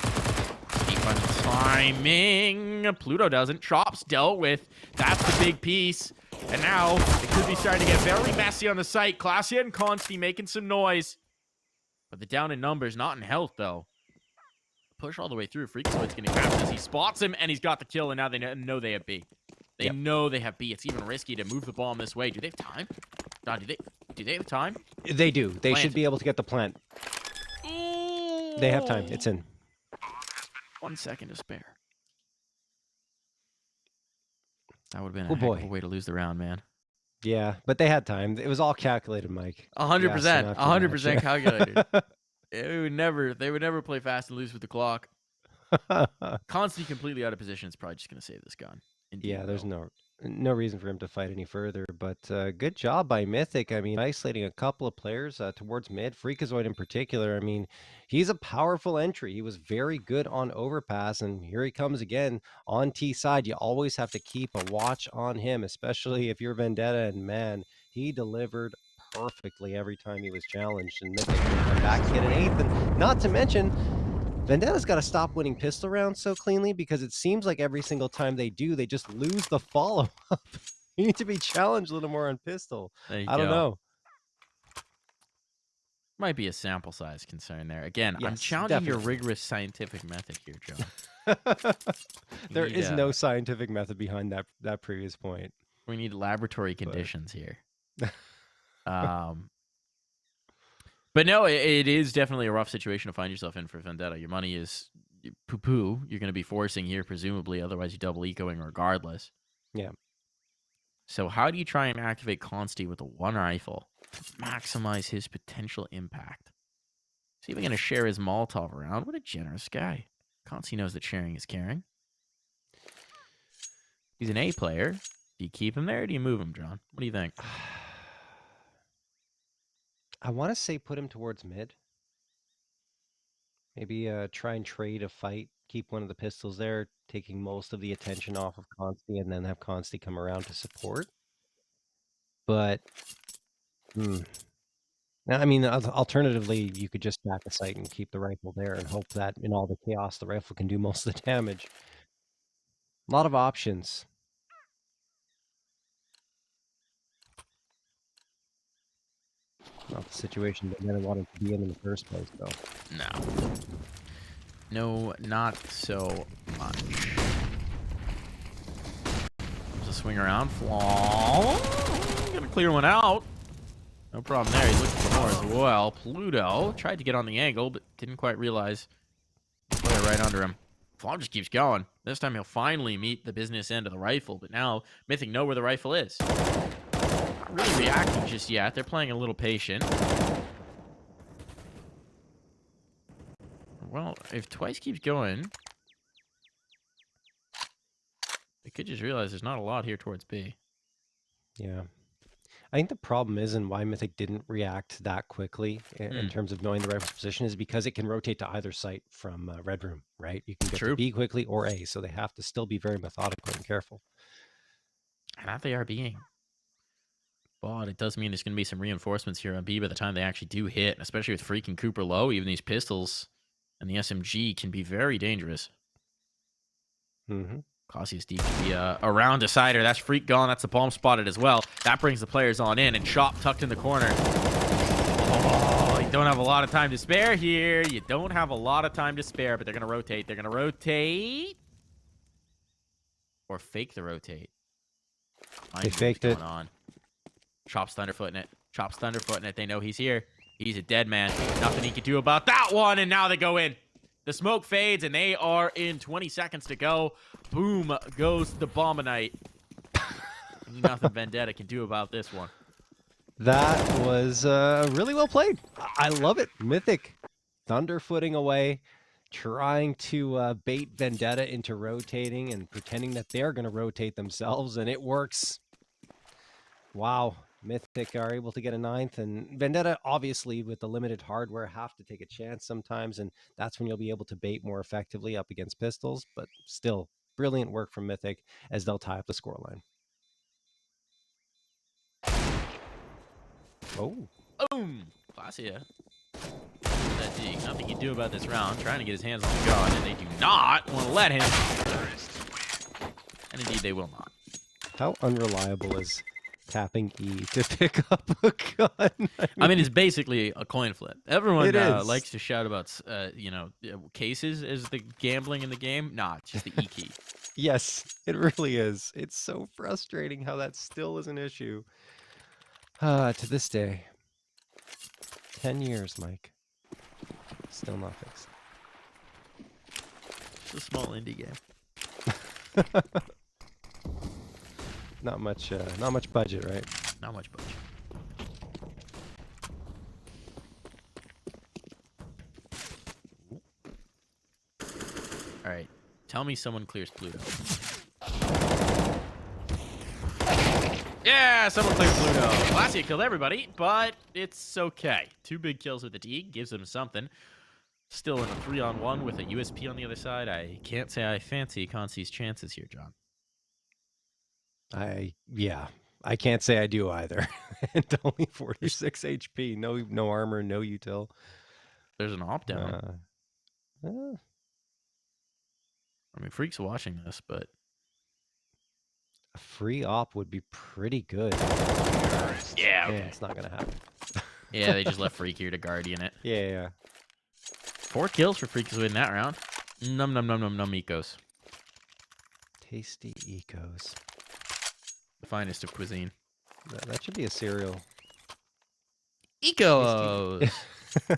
A: Keep on timing. Pluto doesn't. Chop's dealt with. That's the big piece. And now, it could be starting to get very messy on the site. CLASIA and Consti making some noise. But they're down in numbers, not in health, though. Push all the way through. Freakazoid's getting back as he spots him, and he's got the kill, and now they know they have B. They know they have B. It's even risky to move the bomb this way. Do they have time? God, do they have time?
B: They do. They
A: Plant.
B: should be able to get the plant.
A: Ooh.
B: They have time. It's in.
A: 1 second to spare. That would have been
B: Oh,
A: a heck
B: boy.
A: of a way to lose the round, man.
B: Yeah, but they had time. It was all calculated, Mike.
A: 100%. 100% calculated. They would never play fast and lose with the clock. Constantly completely out of position is probably just going to save this gun.
B: Yeah, there's no reason for him to fight any further, but good job by Mythic. I mean, isolating a couple of players towards mid, Freakazoid in particular. I mean, he's a powerful entry. He was very good on overpass, and here he comes again on T side. You always have to keep a watch on him, especially if you're Vendetta, and man, he delivered perfectly every time he was challenged, and Mythic can come back and get an 8th, and not to mention, Vendetta's got to stop winning pistol rounds so cleanly, because it seems like every single time they do, they just lose the follow-up. You need to be challenged a little more on pistol. I don't know.
A: Might be a sample size concern there. Again,
B: Yes,
A: I'm challenging your
B: definitely.
A: rigorous scientific method here, John.
B: There is no scientific method behind that previous point.
A: We need laboratory conditions here. But no, it is definitely a rough situation to find yourself in for Vendetta. Your money is poo-poo. You're going to be forcing here, presumably. Otherwise, you double ecoing regardless.
B: Yeah.
A: So how do you try and activate Consti with a 1 rifle to maximize his potential impact? See if we're going to share his Molotov around. What a generous guy. Consti knows that sharing is caring. He's an A player. Do you keep him there or do you move him, John? What do you think?
B: I want to say put him towards mid. Maybe try and trade a fight. Keep one of the pistols there, taking most of the attention off of Consti, and then have Consti come around to support. But now, I mean, alternatively, you could just stack a site and keep the rifle there and hope that in all the chaos, the rifle can do most of the damage. A lot of options. Not the situation that Vendetta wanted to be in the first place, though.
A: No. No, not so much. There's a swing around. Flaw. Gonna clear one out. No problem there. He's looking for more as well. Pluto tried to get on the angle, but didn't quite realize the player right under him. Flaw just keeps going. This time he'll finally meet the business end of the rifle, but now Mythic know where the rifle is. Not really reacting just yet. They're playing a little patient. Well, if Twice keeps going, they could just realize there's not a lot here towards B.
B: Yeah. I think the problem is, and why Mythic didn't react that quickly in terms of knowing the rifle position, is because it can rotate to either site from Red Room, right? You can get to B quickly or A, so they have to still be very methodical and careful.
A: And that they are being. But it does mean there's going to be some reinforcements here on B by the time they actually do hit, especially with freaking Cooper low. Even these pistols and the SMG can be very dangerous. CLASIA's deep to be a round decider. That's Freak gone. That's the bomb spotted as well. That brings the players on in, and Chop tucked in the corner. Oh, you don't have a lot of time to spare here. You don't have a lot of time to spare, but they're going to rotate. They're going to rotate. Or fake the rotate.
B: They faked it.
A: On. Chop's thunderfooting it. Chop's thunderfooting it. They know he's here. He's a dead man. Nothing he can do about that one, and now they go in. The smoke fades, and they are in 20 seconds to go. Boom goes the Bombenite. Nothing Vendetta can do about this one.
B: That was really well played. I love it. Mythic thunderfooting away, trying to bait Vendetta into rotating and pretending that they're going to rotate themselves, and it works. Wow. Mythic are able to get a 9th, and Vendetta, obviously, with the limited hardware, have to take a chance sometimes, and that's when you'll be able to bait more effectively up against pistols, but still, brilliant work from Mythic as they'll tie up the scoreline. Oh. Boom!
A: CLASIA. That D. Nothing he can do about this round. Trying to get his hands on the gun, and they do not want to let him. And indeed, they will not.
B: How unreliable is tapping E to pick up a gun?
A: I mean, it's basically a coin flip. Everyone likes to shout about, cases as the gambling in the game. Nah, it's just the E key.
B: Yes, it really is. It's so frustrating how that still is an issue. To this day. 10 years, Mike. Still not fixed.
A: It's a small indie game.
B: Not much budget, right?
A: Not much budget. All right, tell me someone clears Pluto. Yeah, someone cleared Pluto. CLASIA killed everybody, but it's okay. 2 big kills with the D gives them something. Still in a 3-on-1 with a USP on the other side. I can't say I fancy Consi's chances here, John.
B: I can't say I do either. And only 46 HP, no armor, no util.
A: There's an op down. I mean, Freak's watching this, but
B: a free op would be pretty good.
A: Yeah, okay.
B: It's not gonna happen.
A: Yeah, they just left Freak here to Guardian it.
B: Yeah.
A: 4 kills for Freak to win that round. Num ecos.
B: Tasty ecos.
A: The finest of cuisine.
B: That should be a cereal.
A: Ecos! They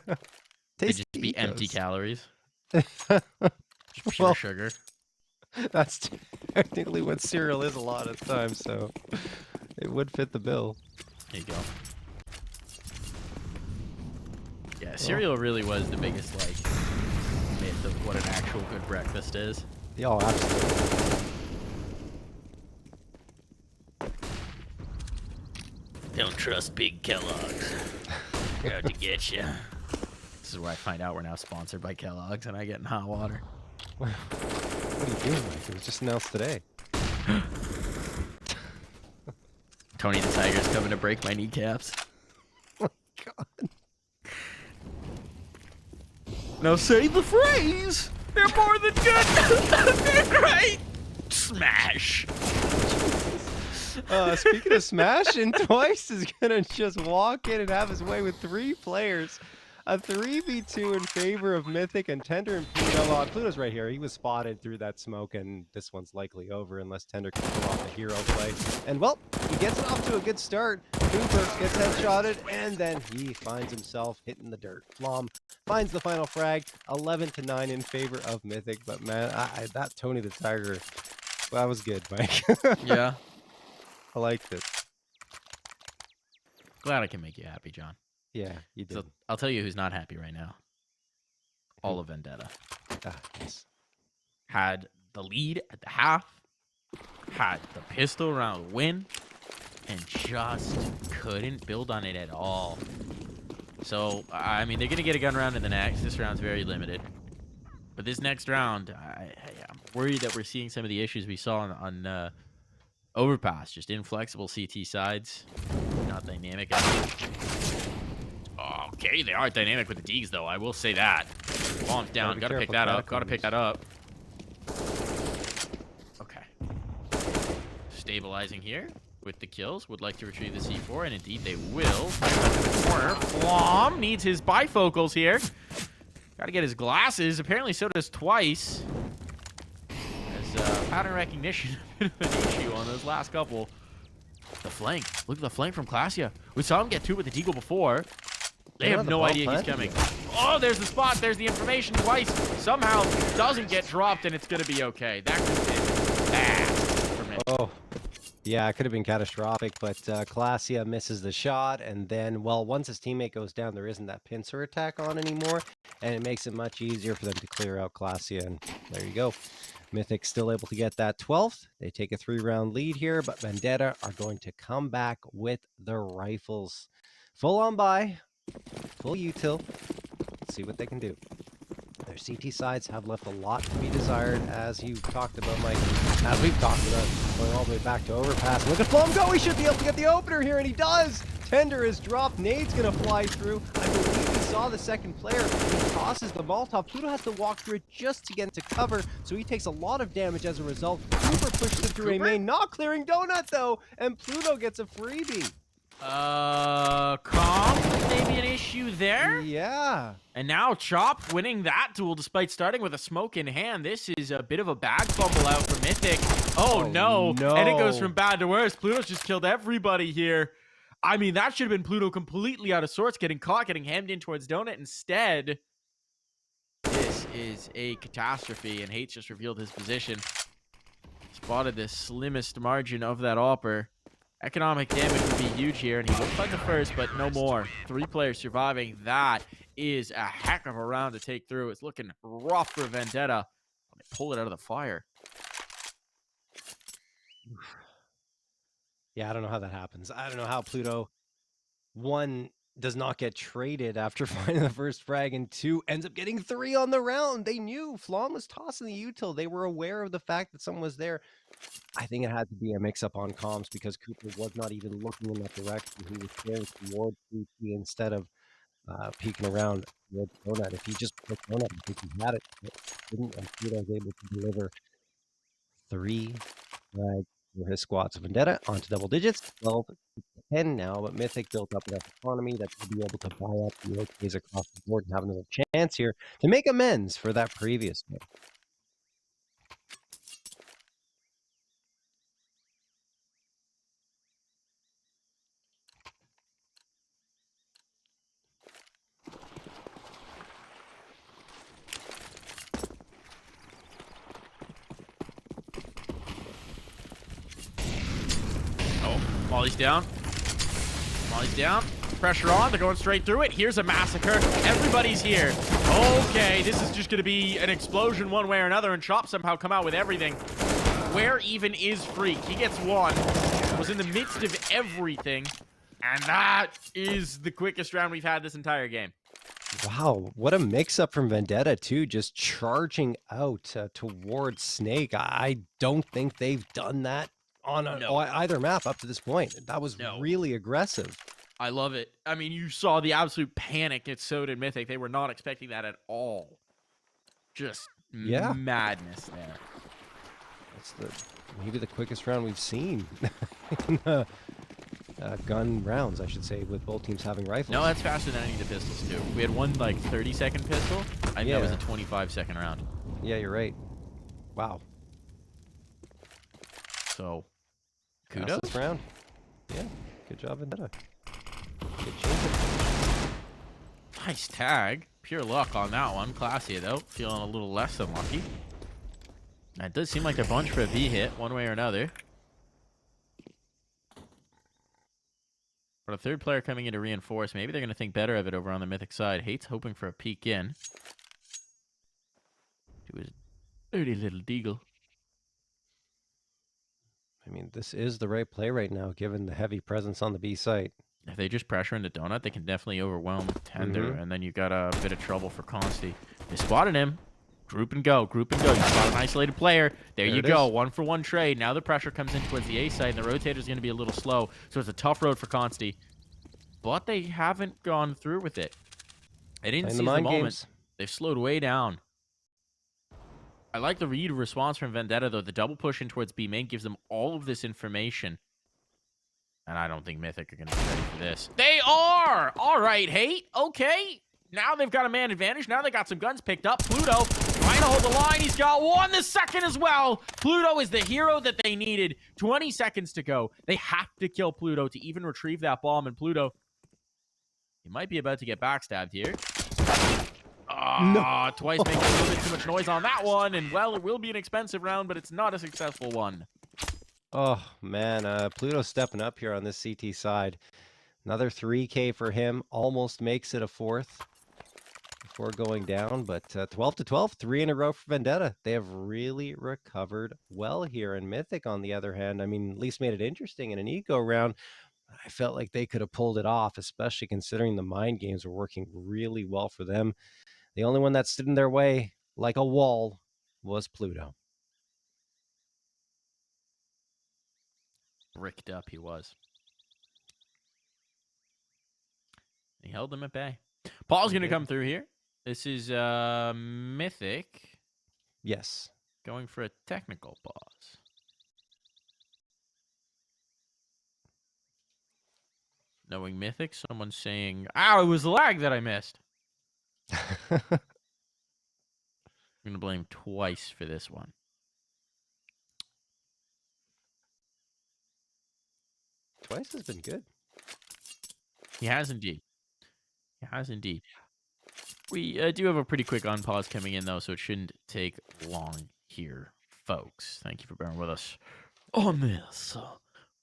B: Tasty
A: just be
B: ecos.
A: empty calories. Just pure sugar.
B: That's technically what cereal is a lot of times, so it would fit the bill.
A: There you go. Yeah, cereal really was the biggest, myth of what an actual good breakfast is.
B: Oh, absolutely.
A: Don't trust Big Kellogg's. They're out to get you. This is where I find out we're now sponsored by Kellogg's and I get in hot water.
B: What are you doing, Mike? It was just announced today.
A: Tony the Tiger's coming to break my kneecaps.
B: Oh, God.
A: Now say the phrase. They're more than good. They're great. Smash.
B: Speaking of smashing, Twice is gonna just walk in and have his way with 3 players. A 3v2 in favor of Mythic and Tender and Pluto. Pluto's right here. He was spotted through that smoke, and this one's likely over unless Tender can pull off a hero play. And, well, he gets it off to a good start. Cooper gets headshotted, and then he finds himself hitting the dirt. Flom finds the final frag, 11-9 in favor of Mythic. But, man, that Tony the Tiger, well, that was good, Mike.
A: Yeah.
B: I liked it.
A: Glad I can make you happy, John.
B: Yeah, you did.
A: So I'll tell you who's not happy right now. All of Vendetta.
B: Yes.
A: Had the lead at the half, had the pistol round win, and just couldn't build on it at all. So, I mean, they're going to get a gun round in the next. This round's very limited. But this next round, I'm worried that we're seeing some of the issues we saw on Overpass. Just inflexible CT sides. Not dynamic. Okay, they are dynamic with the Deegs, though. I will say that. Bombs down. Gotta pick that up. Gotta pick that up. Okay. Stabilizing here with the kills. Would like to retrieve the C4, and indeed they will. Corner. Flom needs his bifocals here. Gotta get his glasses. Apparently so does Twice. As pattern recognition a bit of an issue on those last couple. The flank. Look at the flank from CLASIA. We saw him get 2 with the Deagle before. They have no idea he's coming. Oh, there's the spot. There's the information. Twice somehow doesn't get dropped, and it's going to be okay. That could have been bad for me.
B: Oh, yeah, it could have been catastrophic, but CLASIA misses the shot, and then, well, once his teammate goes down, there isn't that pincer attack on anymore, and it makes it much easier for them to clear out CLASIA, and there you go. Mythic still able to get that 12th. They take a 3-round lead here, but Vendetta are going to come back with the rifles. Full on buy. Full util. Let's see what they can do. Their CT sides have left a lot to be desired, as you talked about, Mike. As we've talked about, going all the way back to Overpass. Look at Flom go! He should be able to get the opener here, and he does! Tender is dropped. Nade's going to fly through. I believe he saw the second player. He tosses the Molotov. Pluto has to walk through it just to get into cover, so he takes a lot of damage as a result. Cooper pushes it through a main, not clearing Donut, though, and Pluto gets a freebie.
A: Comms maybe an issue there?
B: Yeah.
A: And now Chop winning that duel despite starting with a smoke in hand. This is a bit of a bag fumble out for Mythic. Oh, no. And it goes from bad to worse. Pluto's just killed everybody here. I mean, that should have been Pluto completely out of sorts, getting caught, getting hemmed in towards Donut. Instead, this is a catastrophe, and Hates just revealed his position. Spotted the slimmest margin of that AWPer. Economic damage would be huge here, and he will find the first, but no more. 3 players surviving. That is a heck of a round to take through. It's looking rough for Vendetta. They pull it out of the fire.
B: Yeah, I don't know how that happens. I don't know how Pluto, 1, does not get traded after finding the first frag, and 2, ends up getting 3 on the round. They knew Flom was tossing the util. They were aware of the fact that someone was there. I think it had to be a mix-up on comms because Cooper was not even looking in that direction. He was staring towards CT instead of peeking around towards Donut. If he just put Donut, I think he had it. But didn't, and Pluto was able to deliver 3 frags for his squad. So Vendetta onto double digits, 12-10 now, but Mythic built up enough economy that they'll be able to buy up the OKs across the board and have another chance here to make amends for that previous one.
A: Molly's down. Molly's down. Pressure on. They're going straight through it. Here's a massacre. Everybody's here. Okay, this is just going to be an explosion one way or another, and Chop somehow come out with everything. Where even is Freak? He gets 1. Was in the midst of everything, and that is the quickest round we've had this entire game.
B: Wow, what a mix-up from Vendetta, too, just charging out towards Snake. I don't think they've done that on
A: No.
B: either map up to this point. That was
A: No.
B: really aggressive.
A: I love it. I mean, you saw the absolute panic. And so did Mythic. They were not expecting that at all. Just madness there.
B: That's maybe the quickest round we've seen. Gun rounds, I should say, with both teams having rifles.
A: No, that's faster than any of the pistols, too. We had one, like, 30-second pistol. I think that was a 25-second round.
B: Yeah, you're right. Wow.
A: So, kudos.
B: Fastest round. Yeah, good job, Vendetta. Good changing.
A: Nice tag. Pure luck on that one. CLASIA, though. Feeling a little less than lucky. It does seem like they're bunched for a B hit, one way or another. But a third player coming in to reinforce. Maybe they're going to think better of it over on the Mythic side. Hate's hoping for a peek in. To his dirty little deagle.
B: I mean, this is the right play right now, given the heavy presence on the B site.
A: If they just pressure into Donut, they can definitely overwhelm Tender. And then you got a bit of trouble for Consti. They spotted him. Group and go. Group and go. You spot an isolated player. There you go. 1-for-1 trade. Now the pressure comes in towards the A side, and the rotator's going to be a little slow. So it's a tough road for Consti. But they haven't gone through with it. They didn't seize the moment. Games. They've slowed way down. I like the read response from Vendetta, though. The double push in towards B main gives them all of this information. And I don't think Mythic are going to be ready for this. They are! All right, Hate. Okay. Now they've got a man advantage. Now they got some guns picked up. Pluto trying to hold the line. He's got one the second as well. Pluto is the hero that they needed. 20 seconds to go. They have to kill Pluto to even retrieve that bomb. And Pluto, he might be about to get backstabbed here. No. Twice making a little bit too much noise on that one. And, well, it will be an expensive round, but it's not a successful one.
B: Oh, man. Pluto's stepping up here on this CT side. Another 3K for him. Almost makes it a fourth before going down. But 12-12, 3 in a row for Vendetta. They have really recovered well here. And Mythic, on the other hand, I mean, at least made it interesting in an eco round. I felt like they could have pulled it off, especially considering the mind games were working really well for them. The only one that stood in their way like a wall was Pluto.
A: Bricked up he was. He held them at bay. Paul's going to come through here. This is Mythic.
B: Yes.
A: Going for a technical pause. Knowing Mythic, someone's saying, "Ow, it was the lag that I missed." I'm going to blame Twice for this one.
B: Twice has been good.
A: He has indeed. He has indeed. We do have a pretty quick unpause coming in, though, so it shouldn't take long here, folks. Thank you for bearing with us on this.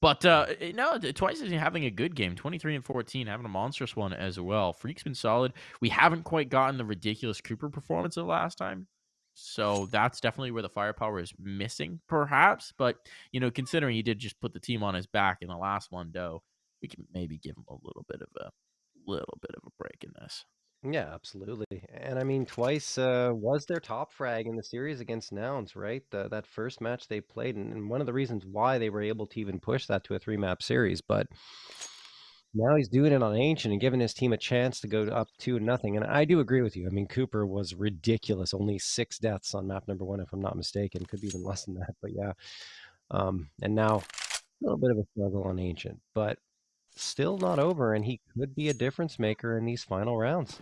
A: But, no, Twice is having a good game. 23-14, having a monstrous one as well. Freak's been solid. We haven't quite gotten the ridiculous Cooper performance of last time. So that's definitely where the firepower is missing, perhaps. But, you know, considering he did just put the team on his back in the last one, though, we can maybe give him a little bit of a break in this.
B: Yeah, absolutely. And I mean, Twice was their top frag in the series against Nouns, right? That first match they played, and one of the reasons why they were able to even push that to a 3-map series. But now he's doing it on Ancient and giving his team a chance to go up 2-0. And I do agree with you. I mean, Cooper was ridiculous. Only 6 deaths on map number 1, if I'm not mistaken. Could be even less than that, but yeah. And now a little bit of a struggle on Ancient, but still not over, and he could be a difference maker in these final rounds.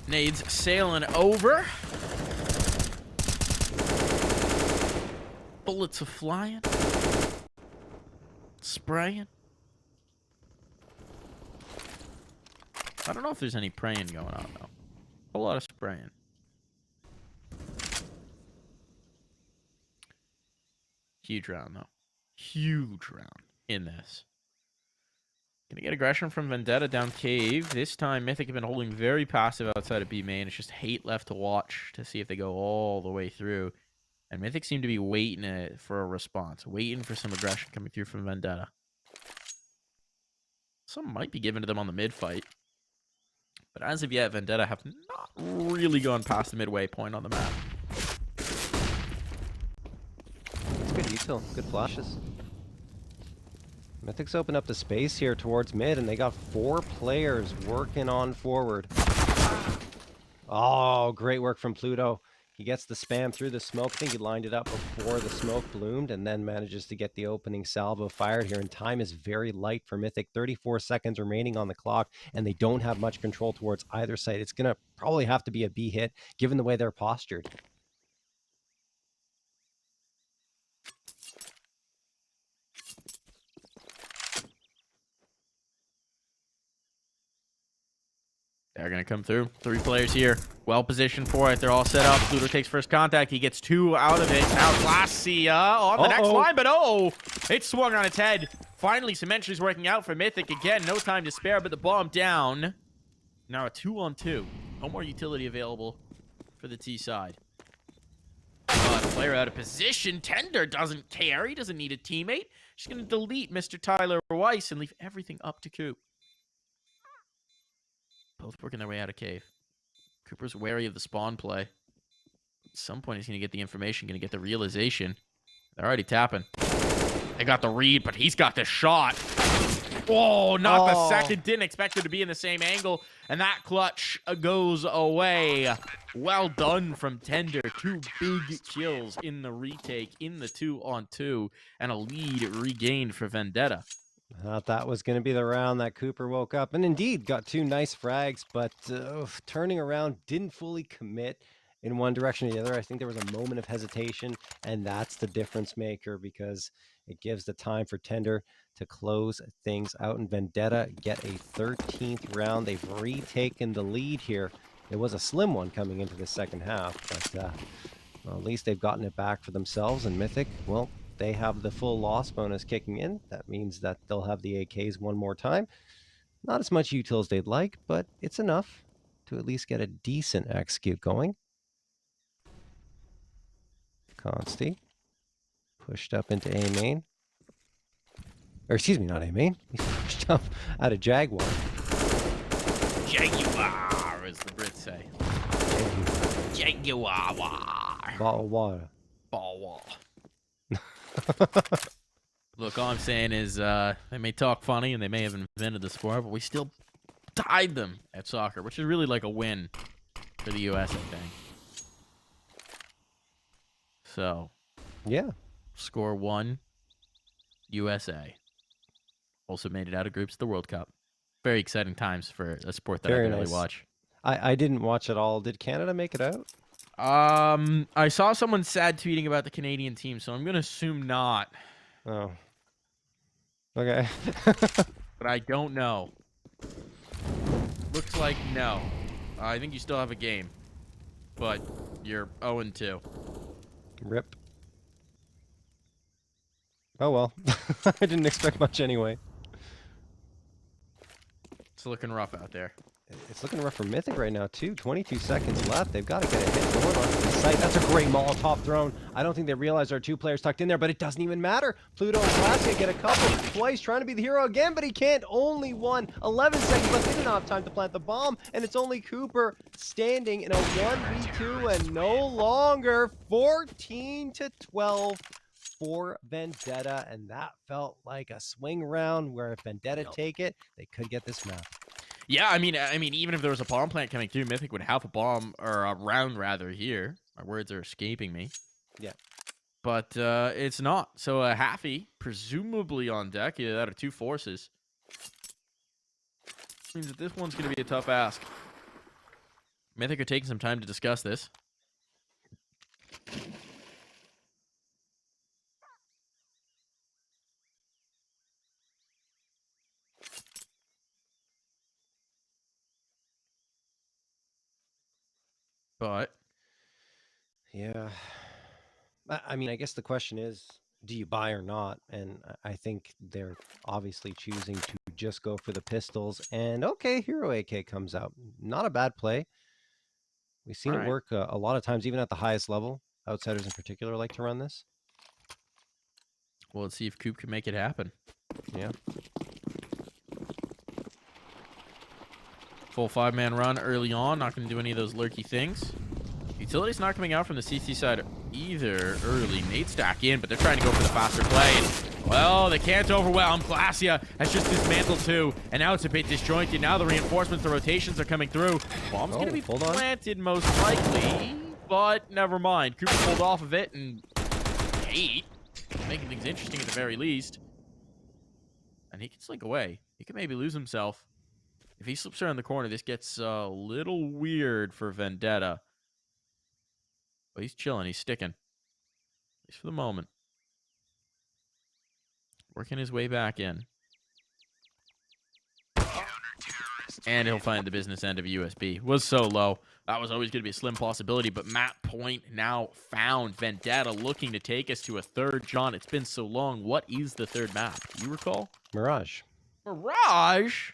A: Nades sailing over. Bullets are flying. Spraying. I don't know if there's any praying going on, though. A lot of spraying. Huge round, though. Huge round in this. Gonna get aggression from Vendetta down cave. This time, Mythic have been holding very passive outside of B main. It's just Hate left to watch to see if they go all the way through. And Mythic seem to be waiting for a response. Waiting for some aggression coming through from Vendetta. Some might be given to them on the mid fight. But as of yet, Vendetta have not really gone past the midway point on the map.
B: That's good util. Good flashes. Mythic's opened up the space here towards mid, and they got 4 players working on forward. Oh, great work from Pluto. He gets the spam through the smoke. I think he lined it up before the smoke bloomed and then manages to get the opening salvo fired here. And time is very light for Mythic. 34 seconds remaining on the clock, and they don't have much control towards either side. It's going to probably have to be a B hit, given the way they're postured.
A: They're going to come through. 3 players here. Well positioned for it. They're all set up. Pluto takes first contact. He gets 2 out of it. Now CLASIA on the next line, but it swung on its head. Finally, some entries working out for Mythic. Again, no time to spare, but the bomb down. Now a 2-on-2. No more utility available for the T side. But player out of position. Tender doesn't care. He doesn't need a teammate. Just going to delete Mr. Tyler Weiss and leave everything up to Coop. Both working their way out of cave. Cooper's wary of the spawn play. At some point, he's going to get the information, going to get the realization. They're already tapping. They got the read, but he's got the shot. Oh, not the second. Didn't expect it to be in the same angle. And that clutch goes away. Well done from Tender. 2 big kills in the retake, in the 2-on-2. And a lead regained for Vendetta.
B: I thought that was going to be the round that Cooper woke up, and indeed got 2 nice frags, but turning around, didn't fully commit in one direction or the other. I think there was a moment of hesitation, and that's the difference maker, because it gives the time for Tender to close things out, and Vendetta get a 13th round. They've retaken the lead here. It was a slim one coming into the second half, but well, at least they've gotten it back for themselves, and Mythic, well, they have the full loss bonus kicking in. That means that they'll have the AKs one more time. Not as much util as they'd like, but it's enough to at least get a decent execute going. Consti pushed up into A main. Or excuse me, not A main. He's pushed up out of Jaguar.
A: Jaguar, as the Brits say. Jaguar.
B: Bottle water.
A: Ball wall. Look, all I'm saying is they may talk funny and they may have invented the sport, but we still tied them at soccer, which is really like a win for the U.S., I think. So,
B: yeah.
A: score 1, USA. Also made it out of groups to the World Cup. Very exciting times for a sport that I didn't really watch.
B: I didn't watch it all. Did Canada make it out?
A: I saw someone sad tweeting about the Canadian team, so I'm going to assume not.
B: Oh. Okay.
A: But I don't know. Looks like no. I think you still have a game. But you're 0-2.
B: Rip. Oh well. I didn't expect much anyway.
A: It's looking rough out there.
B: It's looking rough for Mythic right now, too. 22 seconds left. They've got to get a hit going onto the site. That's a great Molotov thrown. I don't think they realize there are 2 players tucked in there, but it doesn't even matter. Pluto and CLASIA get a couple. Twice trying to be the hero again, but he can't. Only 1. 11 seconds left. They didn't have time to plant the bomb, and it's only Cooper standing in a 1v2 and no longer. 14-12 for Vendetta, and that felt like a swing round where if Vendetta take it, they could get this map.
A: Yeah, I mean, even if there was a bomb plant coming through, Mythic would have a bomb, or a round rather, here. My words are escaping me.
B: Yeah.
A: But it's not. So a Halfy, presumably on deck, either that or 2 forces. Means that this one's going to be a tough ask. Mythic are taking some time to discuss this. But
B: yeah, I mean, I guess the question is, do you buy or not? And I think they're obviously choosing to just go for the pistols. And okay, Hero AK comes out. Not a bad play. We've seen it work a lot of times, even at the highest level. Outsiders in particular like to run this.
A: Well, let's see if Coop can make it happen.
B: Yeah.
A: Full 5-man run early on. Not going to do any of those lurky things. Utility's not coming out from the CC side either early. Nade stack in, but they're trying to go for the faster play. And, well, they can't overwhelm. CLASIA has just dismantled two, and now it's a bit disjointed. Now the reinforcements, the rotations are coming through. Bomb's going to be planted most likely, but never mind. Cooper pulled off of it, and 8, making things interesting at the very least. And he can slink away. He can maybe lose himself. If he slips around the corner, this gets a little weird for Vendetta. But he's chilling. He's sticking. At least for the moment. Working his way back in. And he'll find the business end of a USB. Was so low. That was always going to be a slim possibility. But map point now found. Vendetta looking to take us to a third. John, it's been so long. What is the third map? Do you recall?
B: Mirage.
A: Mirage?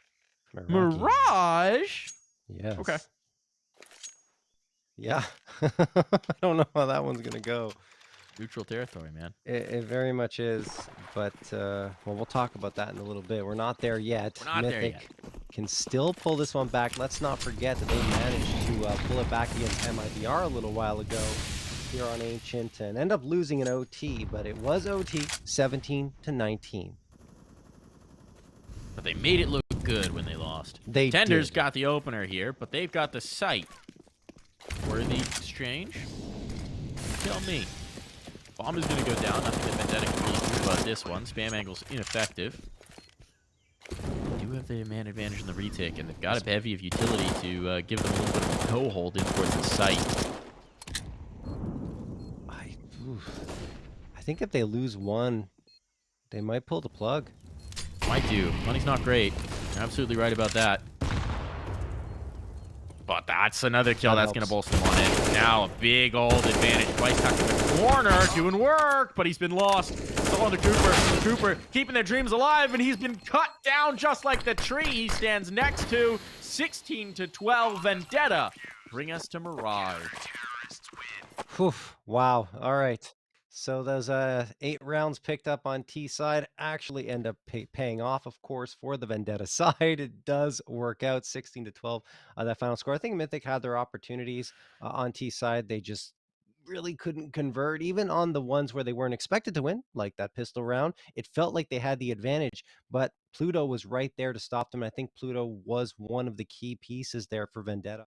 A: Mirage?
B: Yes.
A: Okay.
B: Yeah. I don't know how that one's going to go.
A: Neutral territory, man.
B: It very much is. But, well, we'll talk about that in a little bit. We're not there yet.
A: We're not there
B: Mythic
A: yet.
B: Can still pull this one back. Let's not forget that they managed to pull it back against MIBR a little while ago here on Ancient and end up losing an OT. But it was OT 17-19.
A: But they made it look good when they lost.
B: They
A: Tenders
B: did.
A: got the opener here, but they've got the site. Worthy exchange? Tell me. Bomb is going to go down. Nothing that Vendetta can really do about this one. Spam angle's ineffective. They do have the man advantage in the retake, and they've got a bevy of utility to give them a little bit of a toe-hold in towards the site.
B: I think if they lose one, they might pull the plug.
A: Might do. Money's not great. You're absolutely right about that. But that's another kill that's going to bolster them on in. Now a big old advantage. Twice tucked in the corner, doing work, but he's been lost. Still on the Cooper. Cooper keeping their dreams alive, and he's been cut down just like the tree he stands next to. 16-12 Vendetta. Bring us to Mirage.
B: Whew, wow. All right. So those 8 rounds picked up on T side actually end up paying off, of course, for the Vendetta side. It does work out 16-12 that final score. I think Mythic had their opportunities on T side. They just really couldn't convert, even on the ones where they weren't expected to win, like that pistol round. It felt like they had the advantage, but Pluto was right there to stop them. I think Pluto was one of the key pieces there for Vendetta.